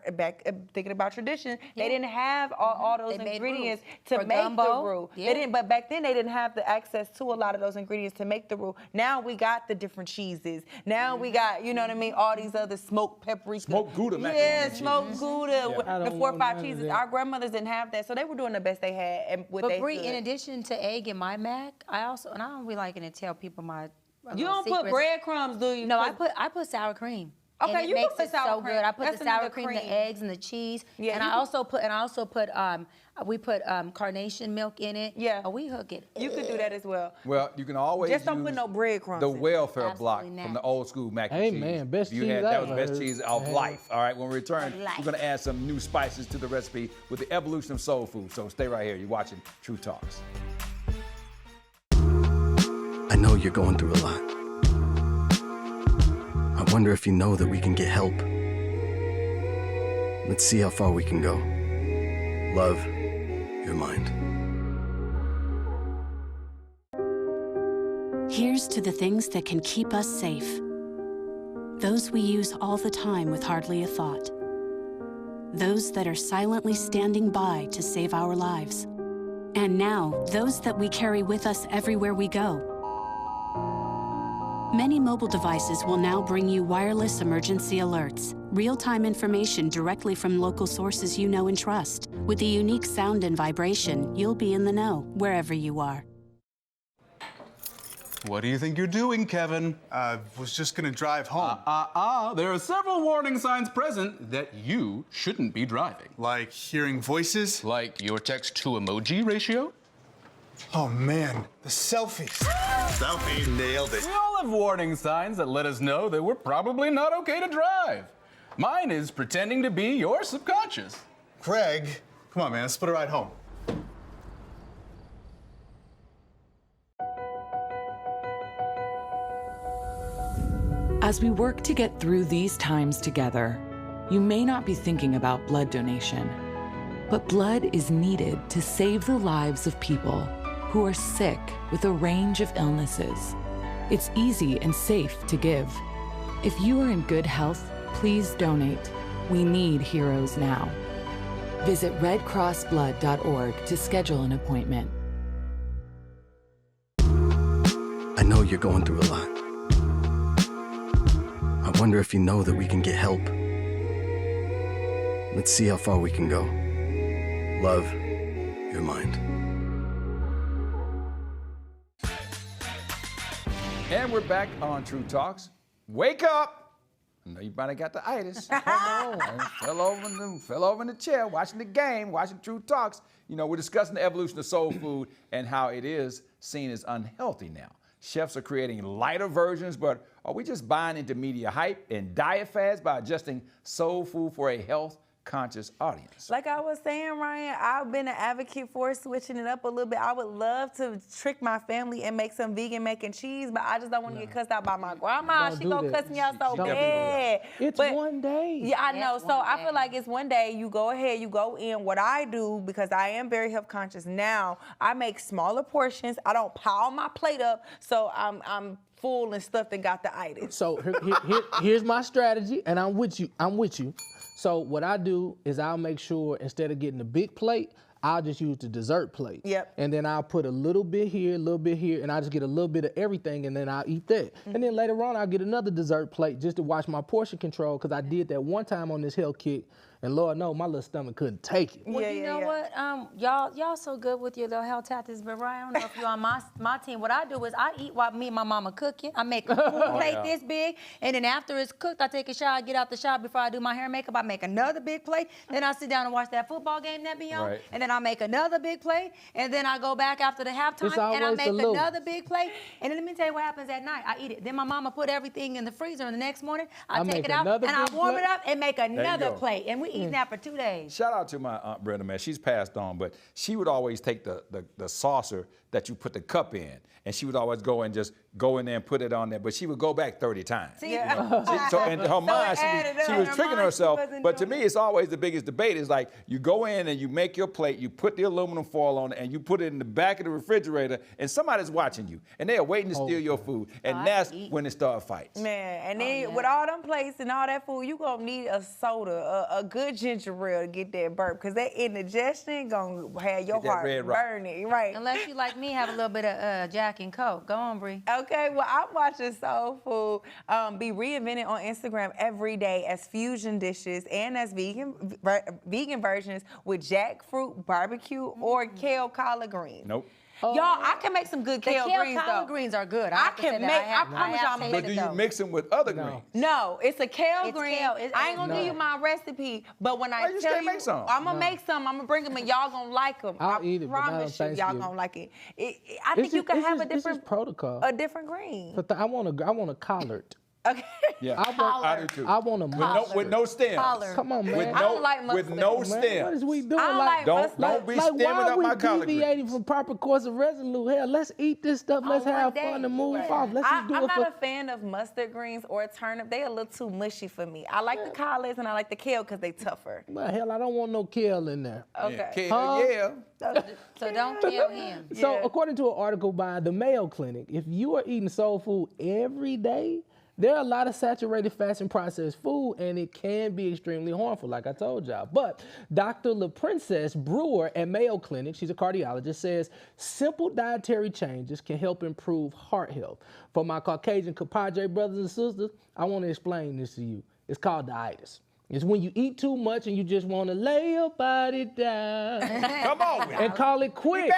thinking about tradition, they didn't have all those They made ingredients roux. to For make gumbo, the roux. yeah. They didn't, but back then they didn't have the access to a lot of those ingredients to make the roux. Now we got the different cheeses. Now we got, you know what I mean, all these other smoked paprika. Smoked Gouda macaroni and cheese. Smoked Gouda, with I the don't 4 or want 5 none of cheeses. that. Our grandmothers didn't have that, so they were doing the best they had and what But they Bree, could. in addition to egg in my mac, I don't be liking to tell people my You don't put secrets. breadcrumbs, do you? No, I put sour cream. Okay, and it you can makes put it sour so cream. good. I put That's the sour another cream, cream. the eggs, and the cheese. Yeah, and you I also put we put carnation milk in it. Yeah. Oh, we hook it. You could do that as well. Well, you can always Just don't put use no breadcrumbs the in it. welfare block Absolutely from not. the old school mac and Hey, cheese. man, best You cheese had, that I was ever best heard. cheese of Yeah. life. All right, when we return, Of life. we're gonna add some new spices to the recipe with the evolution of soul food. So stay right here. You're watching True Talks. I know you're going through a lot. I wonder if you know that we can get help. Let's see how far we can go. Love, your mind. Here's to the things that can keep us safe. Those we use all the time with hardly a thought. Those that are silently standing by to save our lives. And now, those that we carry with us everywhere we go. Many mobile devices will now bring you wireless emergency alerts, real-time information directly from local sources you know and trust. With the unique sound and vibration, you'll be in the know wherever you are. What do you think you're doing, Kevin? Was just gonna drive home. There are several warning signs present that you shouldn't be driving. Like hearing voices. Like your text to emoji ratio. Oh man, the selfies. Selfie. Nailed it. We all have warning signs that let us know that we're probably not okay to drive. Mine is pretending to be your subconscious. Craig, come on man, let's put a ride home. As we work to get through these times together, you may not be thinking about blood donation, but blood is needed to save the lives of people who are sick with a range of illnesses. It's easy and safe to give. If you are in good health, please donate. We need heroes now. Visit redcrossblood.org to schedule an appointment. I know you're going through a lot. I wonder if you know that we can get help. Let's see how far we can go. Love, your mind. And we're back on True Talks. Wake up! I know you might have got the itis. Fell over in the chair, watching the game, watching True Talks. You know, we're discussing the evolution of soul food and how it is seen as unhealthy now. Chefs are creating lighter versions, but are we just buying into media hype and diet fads by adjusting soul food for a health-conscious audience? Like I was saying, Ryan, I've been an advocate for switching it up a little bit. I would love to trick my family and make some vegan mac and cheese, but I just don't want to get cussed out by my grandma. She gonna cuss me out so bad. It's one day. Yeah, I know. So I feel like it's one day. You go ahead, you go in. What I do, because I am very health conscious now, I make smaller portions. I don't pile my plate up, so I'm full and stuffed and got the itis. So here's my strategy, and I'm with you. So what I do is I'll make sure instead of getting the big plate, I'll just use the dessert plate. Yep. And then I'll put a little bit here, and I'll just get a little bit of everything, and then I'll eat that. And then later on, I'll get another dessert plate just to watch my portion control, because I did that one time on this health kick, and Lord knows my little stomach couldn't take it. Well, you know what? Y'all so good with your little health tactics, but Ryan, I don't know if you're on my team. What I do is I eat while me and my mama cooking. I make a full plate this big, and then after it's cooked, I take a shower, I get out the shower before I do my hair and makeup. I make another big plate. Then I sit down and watch that football game that be on, and then I make another big plate, and then I go back after the halftime, and I make another big plate. And then let me tell you what happens at night. I eat it. Then my mama put everything in the freezer, and the next morning I take it out, and I warm it up and make another plate. And we eating that for 2 days. Shout out to my Aunt Brenda, man. She's passed on, but she would always take the saucer that you put the cup in, and she would always go and just go in there and put it on there, but she would go back 30 times. So in her mind, she was tricking herself. But to me, it's always the biggest debate. It's like you go in and you make your plate, you put the aluminum foil on it, and you put it in the back of the refrigerator, and somebody's watching you, and they are waiting to steal your food, and that's when it starts fights. Man, and then with all them plates and all that food, you gonna need a soda, a good ginger ale to get that burp, because that indigestion gonna have your heart burning, right? Unless you like me, have a little bit of Jack and Coke. Go on, Bree. Okay, well, I'm watching soul food be reinvented on Instagram every day as fusion dishes and as vegan versions with jackfruit, barbecue, or kale collard greens. Nope. Y'all, I can make some good kale greens, though. Collard greens are good. I can make, I promise y'all. But do you mix them with other greens? No, it's a kale green. I ain't gonna give you my recipe, but when I tell you, I'm gonna make some. I'm gonna bring them, and y'all gonna like them. I'll eat it, but not on promise you, y'all Thanksgiving. gonna like it. I think you can have a different protocol. A different green. But I want a collard. Okay. Yeah, I do too. I want a with no stems. Come on, man. I don't like mustard. With no Man, stems. what is we doing? I don't like Don't be like stemming why up we my collard greens. deviating from proper course of resolute? Hell, let's eat this stuff. Let's have fun and move off. Let's just do I'm it for. not a fan of mustard greens or turnip. They a little too mushy for me. I like the collards and I like the kale because they tougher. Well, hell, I don't want no kale in there. Okay. So don't kill him. So according to an article by the Mayo Clinic, if you are eating soul food every day, there are a lot of saturated fats and processed food, and it can be extremely harmful, like I told y'all. But Dr. LaPrincess Brewer at Mayo Clinic, she's a cardiologist, says simple dietary changes can help improve heart health. For my Caucasian compadre brothers and sisters, I want to explain this to you. It's called the itis. It's when you eat too much and you just want to lay your body down. Come on, and call it quits.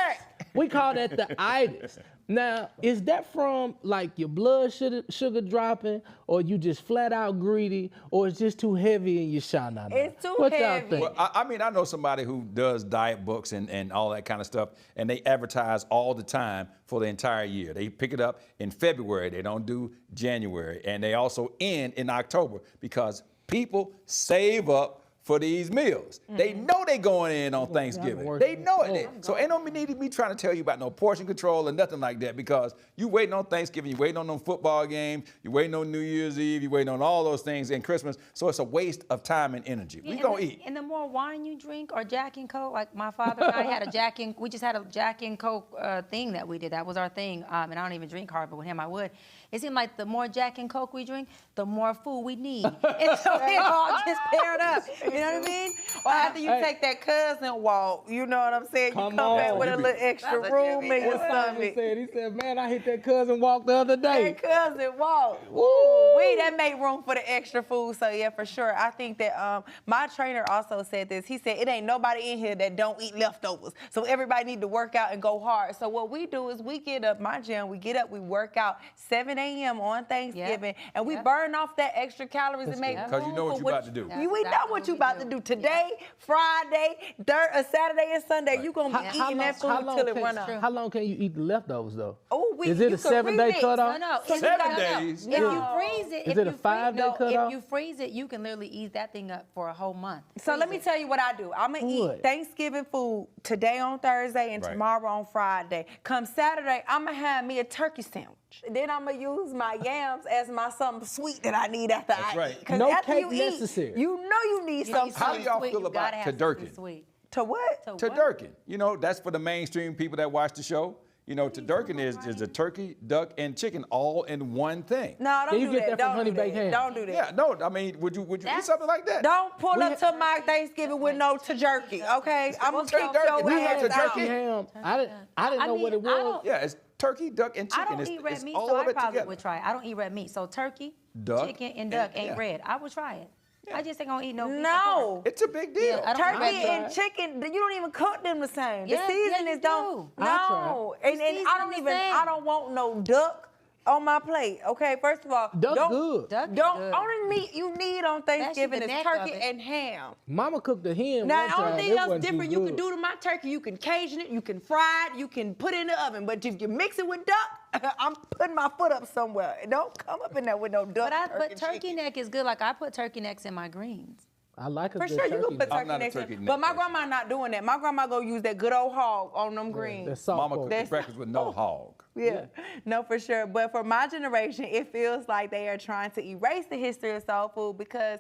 We call that the itis. Now, is that from like your blood sugar dropping, or you just flat out greedy, or it's just too heavy in your shana? It's too what heavy. Y'all think? Well, I mean, I know somebody who does diet books and all that kind of stuff, and they advertise all the time for the entire year. They pick it up in February. They don't do January. And they also end in October because people save up for these meals. They know they going in on Thanksgiving. They know it. So ain't no need to be trying to tell you about no portion control or nothing like that, because you waiting on Thanksgiving, you waiting on them football games, you waiting on New Year's Eve, you waiting on all those things and Christmas. So it's a waste of time and energy. We gonna eat. And the more wine you drink, or Jack and Coke, like my father and I had a Jack and, we just had a Jack and Coke thing that we did. That was our thing. And I don't even drink hard, but with him I would. It seemed like the more Jack and Coke we drink, the more food we need. And so it all just paired up. You know what I mean? Or after you take that cousin walk, you know what I'm saying? You come back with a little extra room in your stomach. He said, man, I hit that cousin walk the other day. That cousin walk. Woo! That made room for the extra food. So yeah, for sure. I think that my trainer also said this. He said, it ain't nobody in here that don't eat leftovers. So everybody need to work out and go hard. So what we do is we get up, my gym, we get up, we work out 7 a.m. on Thanksgiving, and we burn off that extra calories and make room because you know what you're about to do. We know what you're about to do today, Friday, Saturday, and Sunday. You gonna be eating that food till it run out. How long can you eat the leftovers though? Oh, is it a 7-day cutoff? No. 7 days. If you freeze it, Is it a 5-day cutoff? If you freeze it, you can literally eat that thing up for a whole month. So let me tell you what I do. I'm gonna eat Thanksgiving food today on Thursday and tomorrow on Friday. Come Saturday, I'm gonna have me a turkey sandwich. Then I'm gonna use my yams as my something sweet that I need after I eat. No after cake you eat, necessary. you know you need something How do sweet. y'all feel about turducken? To what? Turducken. You know, that's for the mainstream people that watch the show. You know, turducken is a turkey, duck, and chicken all in one thing. No, don't do that. Don't do that. Don't do that. Yeah, no, I mean, would you eat something like that? Don't pull up to my Thanksgiving with no turkey, okay? I'm gonna kick your We had ass out. turkey ham. I didn't know what it was. Yeah, it's turkey, duck, and chicken. I don't eat red it's meat, all so of I it probably together. would try it. I don't eat red meat, so turkey, Duck, chicken, and duck and- ain't red. I would try it. I just ain't gonna eat no beef or No. pork. It's a big deal. Yeah, I don't Turkey eat red and chicken, you don't even cook them the same. Yeah, the seasonings yeah, you don't. do. No. And The I don't seasoning's even, the same. I don't want no duck on my plate. Okay, first of all, Duck don't, good. Duck is don't good. only meat you need on Thanksgiving the is neck turkey of it. and ham. Mama cooked the ham Now, one the time. only thing It else wasn't too different you can good. do to my turkey, you can Cajun it, you can fry it, you can put it in the oven. But if you mix it with duck, I'm putting my foot up somewhere. Don't come up in there with no duck. But turkey neck is good. Like I put turkey necks in my greens. I like a For good sure, you turkey can put neck. I'm not a turkey turkey neck in. neck But my person. grandma not doing that. My grandma go use that good old hog on them greens. That's soft Mama pork. cooked breakfast with no hog. Yeah, no, for sure. But for my generation, it feels like they are trying to erase the history of soul food because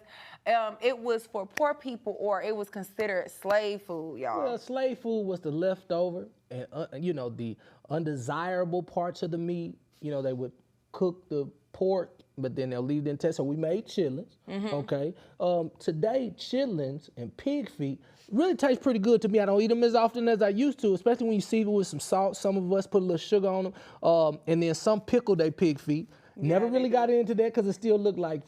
it was for poor people or it was considered slave food, y'all. Well, slave food was the leftover and, the undesirable parts of the meat. You know, they would cook the pork, but then they'll leave the intestine. So we made chitlins, okay? Today, chitlins and pig feet really taste pretty good to me. I don't eat them as often as I used to, especially when you season with some salt. Some of us put a little sugar on them. And then some pickle their pig feet. Never really got into that because it still looked like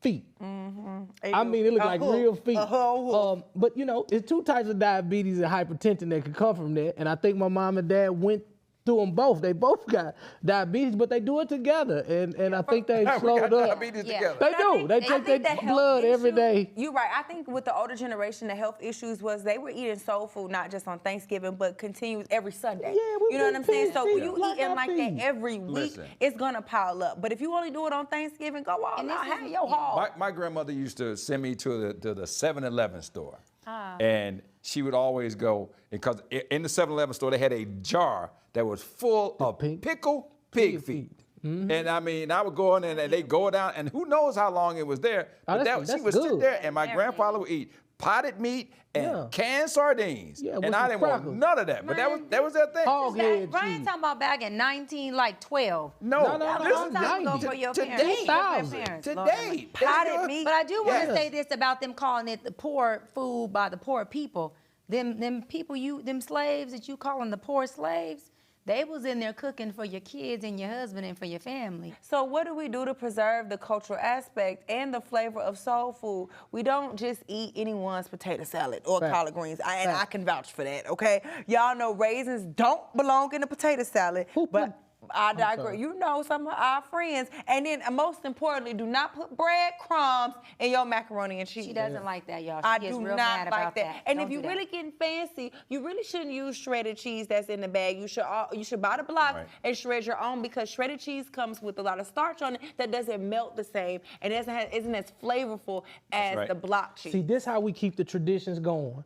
feet. I mean, it looked like real feet. But, it's two types of diabetes and hypertension that could come from that. And I think my mom and dad went through them both. They both got diabetes, but they do it together. And I think they slowed up. Diabetes together. They do. They take their blood every day. You're right. I think with the older generation, the health issues was they were eating soul food not just on Thanksgiving, but continues every Sunday. Yeah, we you know what I'm saying? So when you like eating our like feet. that every week, Listen. it's gonna pile up. But if you only do it on Thanksgiving, go all out, have your hog. My grandmother used to send me to the 7-Eleven store. And she would always go, because in the 7-Eleven store, they had a jar that was full of pickle pig feet. And I mean, I would go in and they go down, and who knows how long it was there. But that's she would sit good. there, and my grandfather would eat potted meat and canned sardines. Yeah, and with I some didn't crackers. want none of that. But that was their thing. Hog head Brian cheese. talking about back in 1912. No, No, That was a long time ago for your parents. today, your grandparents, Lord have mercy. Potted meat. But I do want to Yes. say this about them calling it the poor food by the poor people. Them people them slaves that you calling the poor slaves, they was in there cooking for your kids and your husband and for your family. So what do we do to preserve the cultural aspect and the flavor of soul food? We don't just eat anyone's potato salad or collard greens. And I can vouch for that, okay? Y'all know raisins don't belong in the potato salad, but I digress. You know some of our friends. And then most importantly, do not put breadcrumbs in your macaroni and cheese. She doesn't like that, y'all. She I gets do real not mad like about that. And Don't if you're do that. really getting fancy, you really shouldn't use shredded cheese that's in the bag. You should buy the block and shred your own, because shredded cheese comes with a lot of starch on it that doesn't melt the same and isn't as flavorful as the block cheese. See, this how we keep the traditions going.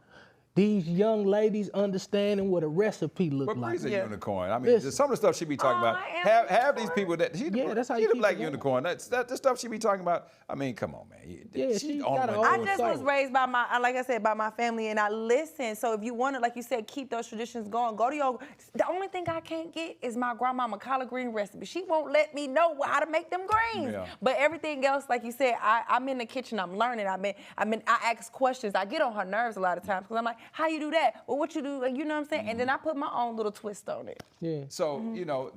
These young ladies understanding what a recipe look But like. Bree's a unicorn. I mean, some of the stuff she be talking about. I am Have these people that that's how she you the keep black it going. unicorn. The stuff she be talking about. I mean, come on, man. Yeah, She's she on got my her own own I just soul. was raised by like I said, by my family, and I listen. So if you want to, like you said, keep those traditions going, go to your. The only thing I can't get is my grandmama collard green recipe. She won't let me know how to make them greens. Yeah. But everything else, like you said, I'm in the kitchen. I'm learning. I ask questions. I get on her nerves a lot of times because I'm like, how you do that? Well, what you do? Like, you know what I'm saying? And then I put my own little twist on it. Yeah. So,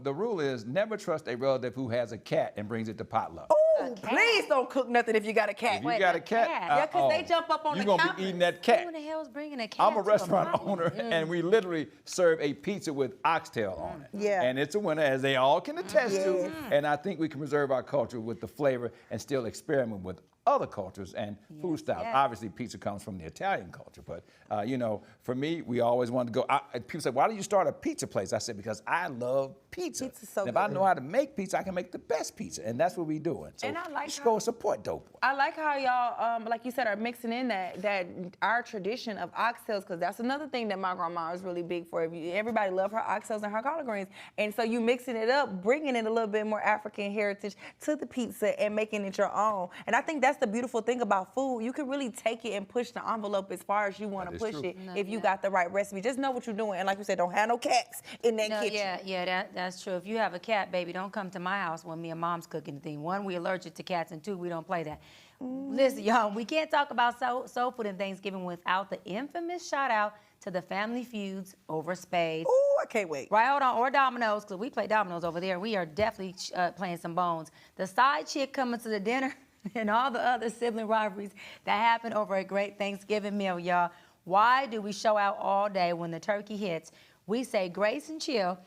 the rule is never trust a relative who has a cat and brings it to potluck. Oh, please don't cook nothing if you got a cat. If you got a cat, Yeah, because they jump up on you're the gonna counter. be eating that cat. Who the hell's bringing a cat? I'm a to restaurant potluck? owner, and we literally serve a pizza with oxtail on it. Yeah. And it's a winner, as they all can attest to. And I think we can preserve our culture with the flavor and still experiment with other cultures and food styles. yes. Obviously, pizza comes from the Italian culture, but you know, for me, we always wanted to go. People say, "Why do you start a pizza place?" I said, "Because I love pizza. Pizza's so and if good. I know how to make pizza, I can make the best pizza, and that's what we're doing." So And I like you should how- go support Dope Boy. I like how y'all, like you said, are mixing in that our tradition of oxtails, because that's another thing that my grandma was really big for. Everybody loved her oxtails and her collard greens, and so you mixing it up, bringing in a little bit more African heritage to the pizza and making it your own. And I think that's the beautiful thing about food. You can really take it and push the envelope as far as you want to That is push true. it if you got the right recipe. Just know what you're doing, and like you said, don't have no cats in that No, kitchen. that's true. If you have a cat, baby, don't come to my house when me and mom's cooking anything. One, we allergic to cats, and two, we don't play that. Listen, y'all, we can't talk about soul food and Thanksgiving without the infamous shout out to the family feuds over spades. Ooh, I can't wait. Right, hold on, or dominoes, because we play dominoes over there. We are definitely playing some bones. The side chick coming to the dinner and all the other sibling rivalries that happen over a great Thanksgiving meal, y'all. Why do we show out all day when the turkey hits? We say grace and chill.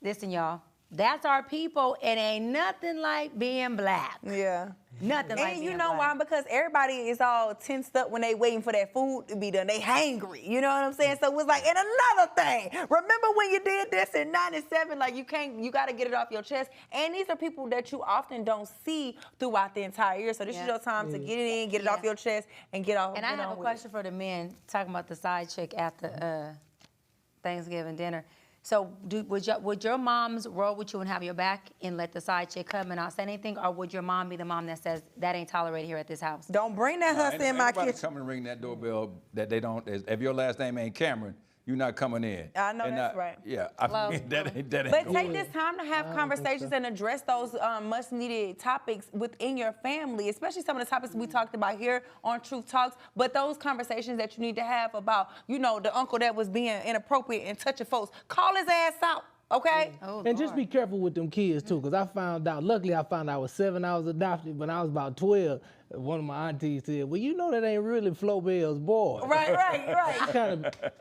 Listen, y'all, that's our people. It ain't nothing like being black. Yeah. Nothing like And being you know black. why? Because everybody is all tensed up when they waiting for that food to be done. They hangry, you know what I'm saying? So it's like, and another thing, remember when you did this in 97? Like you gotta get it off your chest. And these are people that you often don't see throughout the entire year. So this is your time to get it in, get it off your chest, and get off. And I have a question for the men, talking about the side chick at the Thanksgiving dinner. So would your moms roll with you and have your back and let the side chick come and not say anything? Or would your mom be the mom that says, that ain't tolerated here at this house? Don't bring that huss in my kitchen. Come and ring that doorbell that they don't. If your last name ain't Cameron, you're not coming in. I know that's right. Yeah, I mean, that ain't But going take this time to have conversations and address those much-needed topics within your family, especially some of the topics we talked about here on Truth Talks, but those conversations that you need to have about, you know, the uncle that was being inappropriate and touching folks. Call his ass out, okay? And just be careful with them kids, too, because I found out, luckily I found out I was 7, I was adopted. When I was about 12, one of my aunties said, well, you know that ain't really Flo Bell's boy. Right.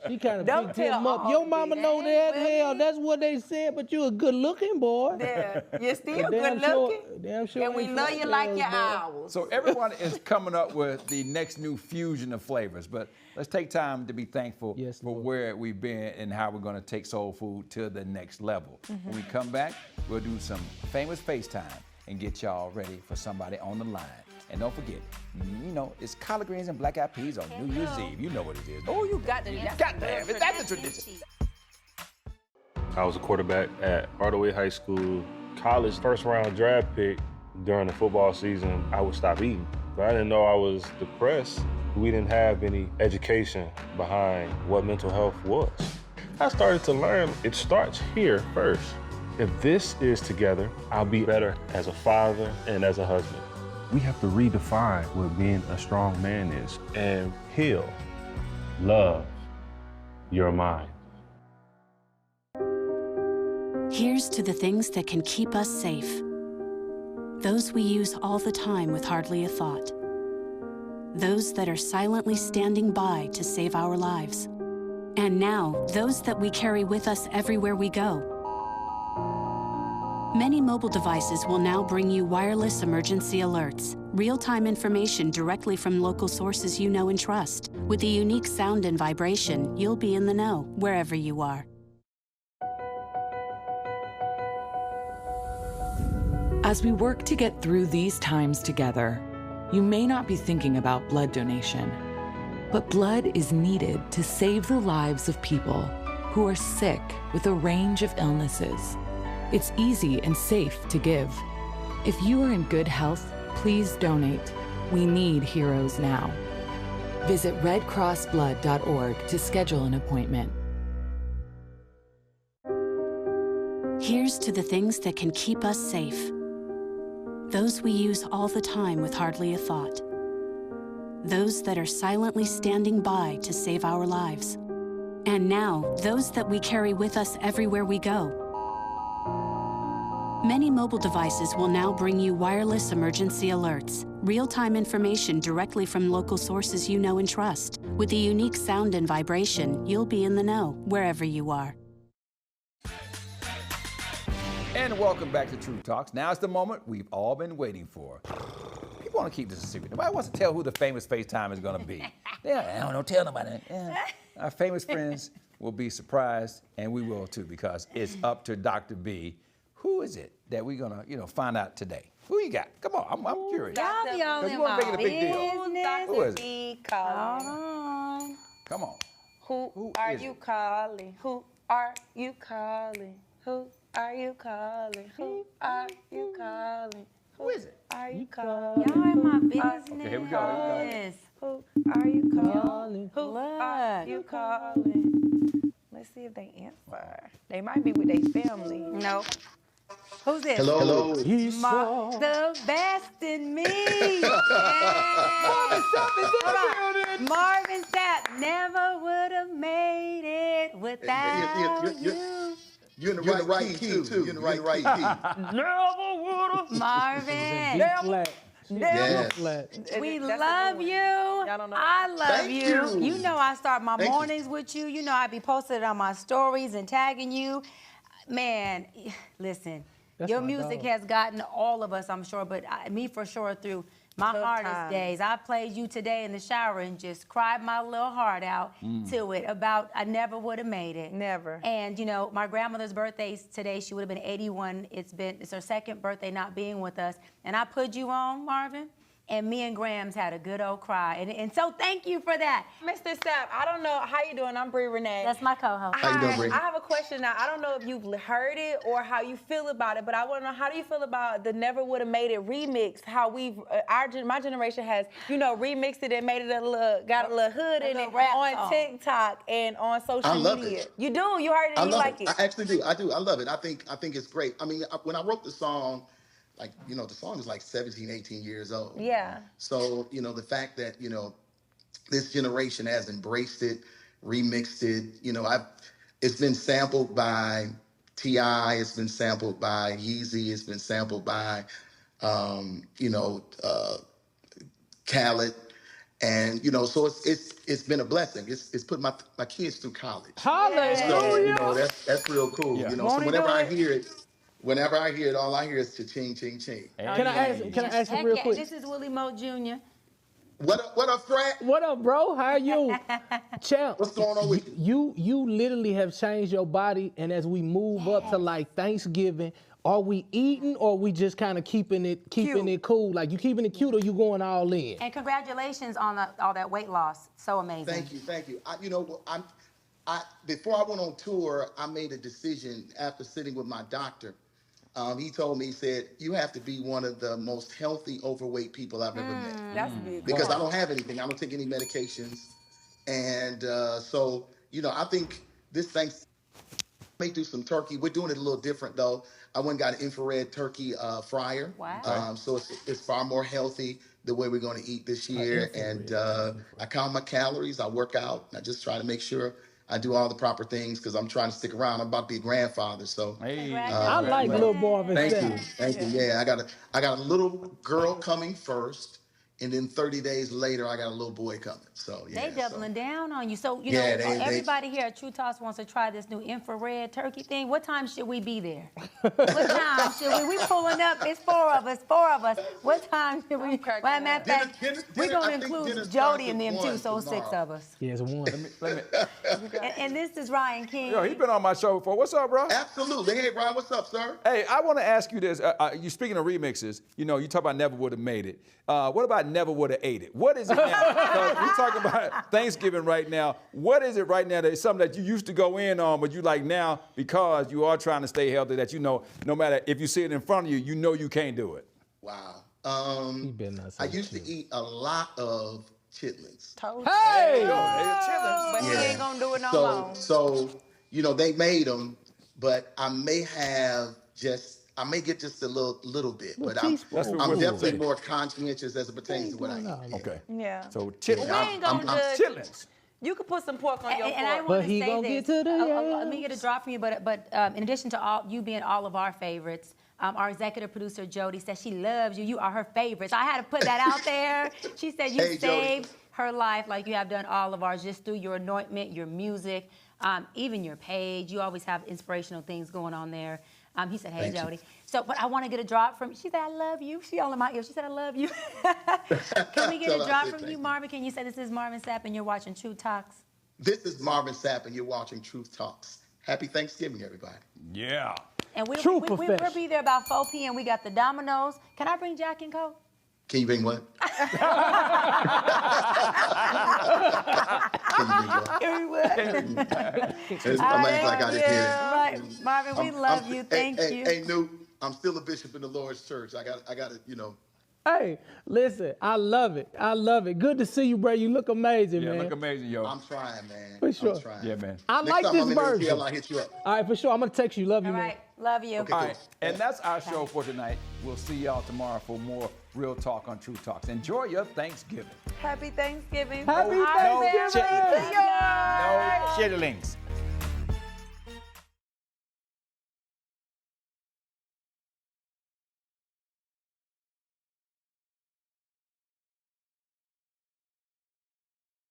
She kind of Don't picked him tell up. Your mama know that, well, hell, that's what they said, but you a good-looking boy. Yeah, you're still Damn good-looking. Damn sure And we ain't love Flo you like Bell's your boy. owls. So everyone is coming up with the next new fusion of flavors, but let's take time to be thankful for where we've been and how we're going to take soul food to the next level. When we come back, we'll do some famous FaceTime and get y'all ready for somebody on the line. And don't forget, you know, it's collard greens and black eyed peas on New Year's Eve. You know what it is. Oh, you got to have it. That's the tradition. I was a quarterback at Hardaway High School. College first-round draft pick during the football season, I would stop eating. But I didn't know I was depressed. We didn't have any education behind what mental health was. I started to learn it starts here first. If this is together, I'll be better as a father and as a husband. We have to redefine what being a strong man is and heal, love your mind. Here's to the things that can keep us safe. Those we use all the time with hardly a thought. Those that are silently standing by to save our lives. And now, those that we carry with us everywhere we go. Many mobile devices will now bring you wireless emergency alerts, real-time information directly from local sources you know and trust. With the unique sound and vibration, you'll be in the know wherever you are. As we work to get through these times together, you may not be thinking about blood donation, but blood is needed to save the lives of people who are sick with a range of illnesses. It's easy and safe to give. If you are in good health, please donate. We need heroes now. Visit redcrossblood.org to schedule an appointment. Here's to the things that can keep us safe. Those we use all the time with hardly a thought. Those that are silently standing by to save our lives. And now, those that we carry with us everywhere we go. Many mobile devices will now bring you wireless emergency alerts, real-time information directly from local sources you know and trust. With the unique sound and vibration, you'll be in the know wherever you are. And welcome back to Truth Talks. Now it's the moment we've all been waiting for. want to keep this a secret. Nobody wants to tell who the famous FaceTime is going to be. I don't tell nobody. Yeah. Our famous friends will be surprised, and we will too, because it's up to Dr. B. Who is it that we're going to, find out today? Who you got? Come on, I'm curious. Y'all be all Because in you want to my make it a big deal. Who is it? Be calling. Come on. Who are is you it? calling? Who are you calling? Who are you calling? Who are you calling? Who is it? Are you calling? Y'all in my business. Okay, here we go. Who are you calling? Who Look. are you calling? Let's see if they answer. They might be with their family. No. Who's this? Hello. The best in me. Marvin Sapp Marvin Sapp never would have made it without you. You're in the right key, too. You're in the right key. Never would have. Marvin. Flat. Yes. Flat. We That's a love good one. you. Y'all don't know. I love Thank you. you. You know I start my Thank you. mornings with you. You know I be posting it on my stories and tagging you. Man, listen, That's your my music dog. has gotten all of us, I'm sure, but me for sure through my Tough hardest times. days. I played you today in the shower and just cried my little heart out to it about I never would have made it. Never. And my grandmother's birthday today, she would have been 81. It's her second birthday not being with us. And I put you on, Marvin, and me and Grams had a good old cry. And so thank you for that. Mr. Sapp, I don't know how you doing. I'm Bree Renee. That's my co-host. How you doing, Bree? I have a question now. I don't know if you've heard it or how you feel about it, but I want to know, how do you feel about the Never Would Have Made It remix? How we've my generation has remixed it and made it got a little hood in it rap on song. TikTok and on social I love media. it. You do? You heard it I and you love like it? I actually do. I do. I love it. I think it's great. I mean, when I wrote the song, the song is like 17, 18 years old. Yeah. So, the fact that, this generation has embraced it, remixed it, it's been sampled by T.I., it's been sampled by Yeezy, it's been sampled by, Khaled. And, so it's been a blessing. It's put my kids through college. Hallelujah. So, that's real cool. Yeah. So Won't he whenever do I it? hear it, all I hear is cha-ching, ching, ching. Can I ask you Heck real yeah, quick? This is Willie Moe Jr. What up, Frat? What up, bro? How are you? Champ, What's going on with you? You literally have changed your body, and as we move up to like Thanksgiving, are we eating or are we just kind of keeping it cool? Like you keeping it cute or you going all in? And congratulations on all that weight loss. So amazing. Thank you. Before I went on tour, I made a decision after sitting with my doctor. He told me, he said, you have to be one of the most healthy, overweight people I've ever met. That's big. Because I don't have anything. I don't take any medications. And so, I think this Thanksgiving, may do some turkey. We're doing it a little different, though. I went and got an infrared turkey fryer. Wow. So it's far more healthy the way we're going to eat this year. And I count my calories. I work out. I just try to make sure I do all the proper things because I'm trying to stick around. I'm about to be a grandfather, so. Hey. I like little Marvin Sapp. Thank you. Yeah, I got a little girl coming first, and then 30 days later, I got a little boy coming. So yeah. They doubling down on you. So, Yeah, everybody here at True Toss wants to try this new infrared turkey thing. What time should we be there? What time should we? We pulling up. It's four of us. What time should we? Well, matter of fact, we're going to include Jody and them too, so 6 of us. Yes, one. And this is Ryan King. Yo, he's been on my show before. What's up, bro? Absolutely. Hey, Ryan, what's up, sir? Hey, I want to ask you this. You speaking of remixes, you talk about never would have made it. What about never would have ate it? What is it now? Because we're talking about Thanksgiving right now. What is it right now that is something that you used to go in on, but you like now because you are trying to stay healthy, that no matter if you see it in front of you, you can't do it? Wow. I used to eat a lot of chitlins. Hey! But he ain't gonna do it no more. So, they made them, but I may get just a little bit, but I'm definitely more conscientious as it pertains to what I eat. Okay. Yeah. So chitlins. We ain't gonna judge. Chitlins. You could put some pork on your And I fork. want But to he say gonna this. get to the Let me get a drop from you, but in addition to you being all of our favorites, our executive producer, Jody, says she loves you. You are her favorite. So I had to put that out there. She said you Hey, Jody. saved her life like you have done all of ours just through your anointment, your music. Even your page, you always have inspirational things going on there. He said, hey, Thank you. Jody. So, but I want to get a drop from, she said, I love you. She all in my ear. She said, I love you. Can we get Tell a her I drop said from thank you, you. Marvin? Can you say this is Marvin Sapp and you're watching True Talks? This is Marvin Sapp, and you're watching Truth Talks. Happy Thanksgiving, everybody. Yeah. And True we'll professional. be there about 4 p.m. We got the Dominoes. Can I bring Jack and Coke? Can you bring what? Can you bring what? I'm like I got it here. Marvin, we love you. Thank you. Hey, Newt, I'm still a bishop in the Lord's church. I got to, Hey, listen, I love it. I love it. Good to see you, bro. You look amazing, Yeah, man. look amazing, yo. I'm trying, man. For sure. I'm trying. Yeah, man. I Next like time this I'm in version. jail, I'll hit you up. All right, for sure. I'm gonna text you. Love you, All man. right. Love you. Okay, All cool. right, and that's our show for tonight. We'll see y'all tomorrow for more Real Talk on True Talks. Enjoy your Thanksgiving. Happy Thanksgiving. Happy No Thanksgiving. chitterlings. Love y'all. No chitterlings.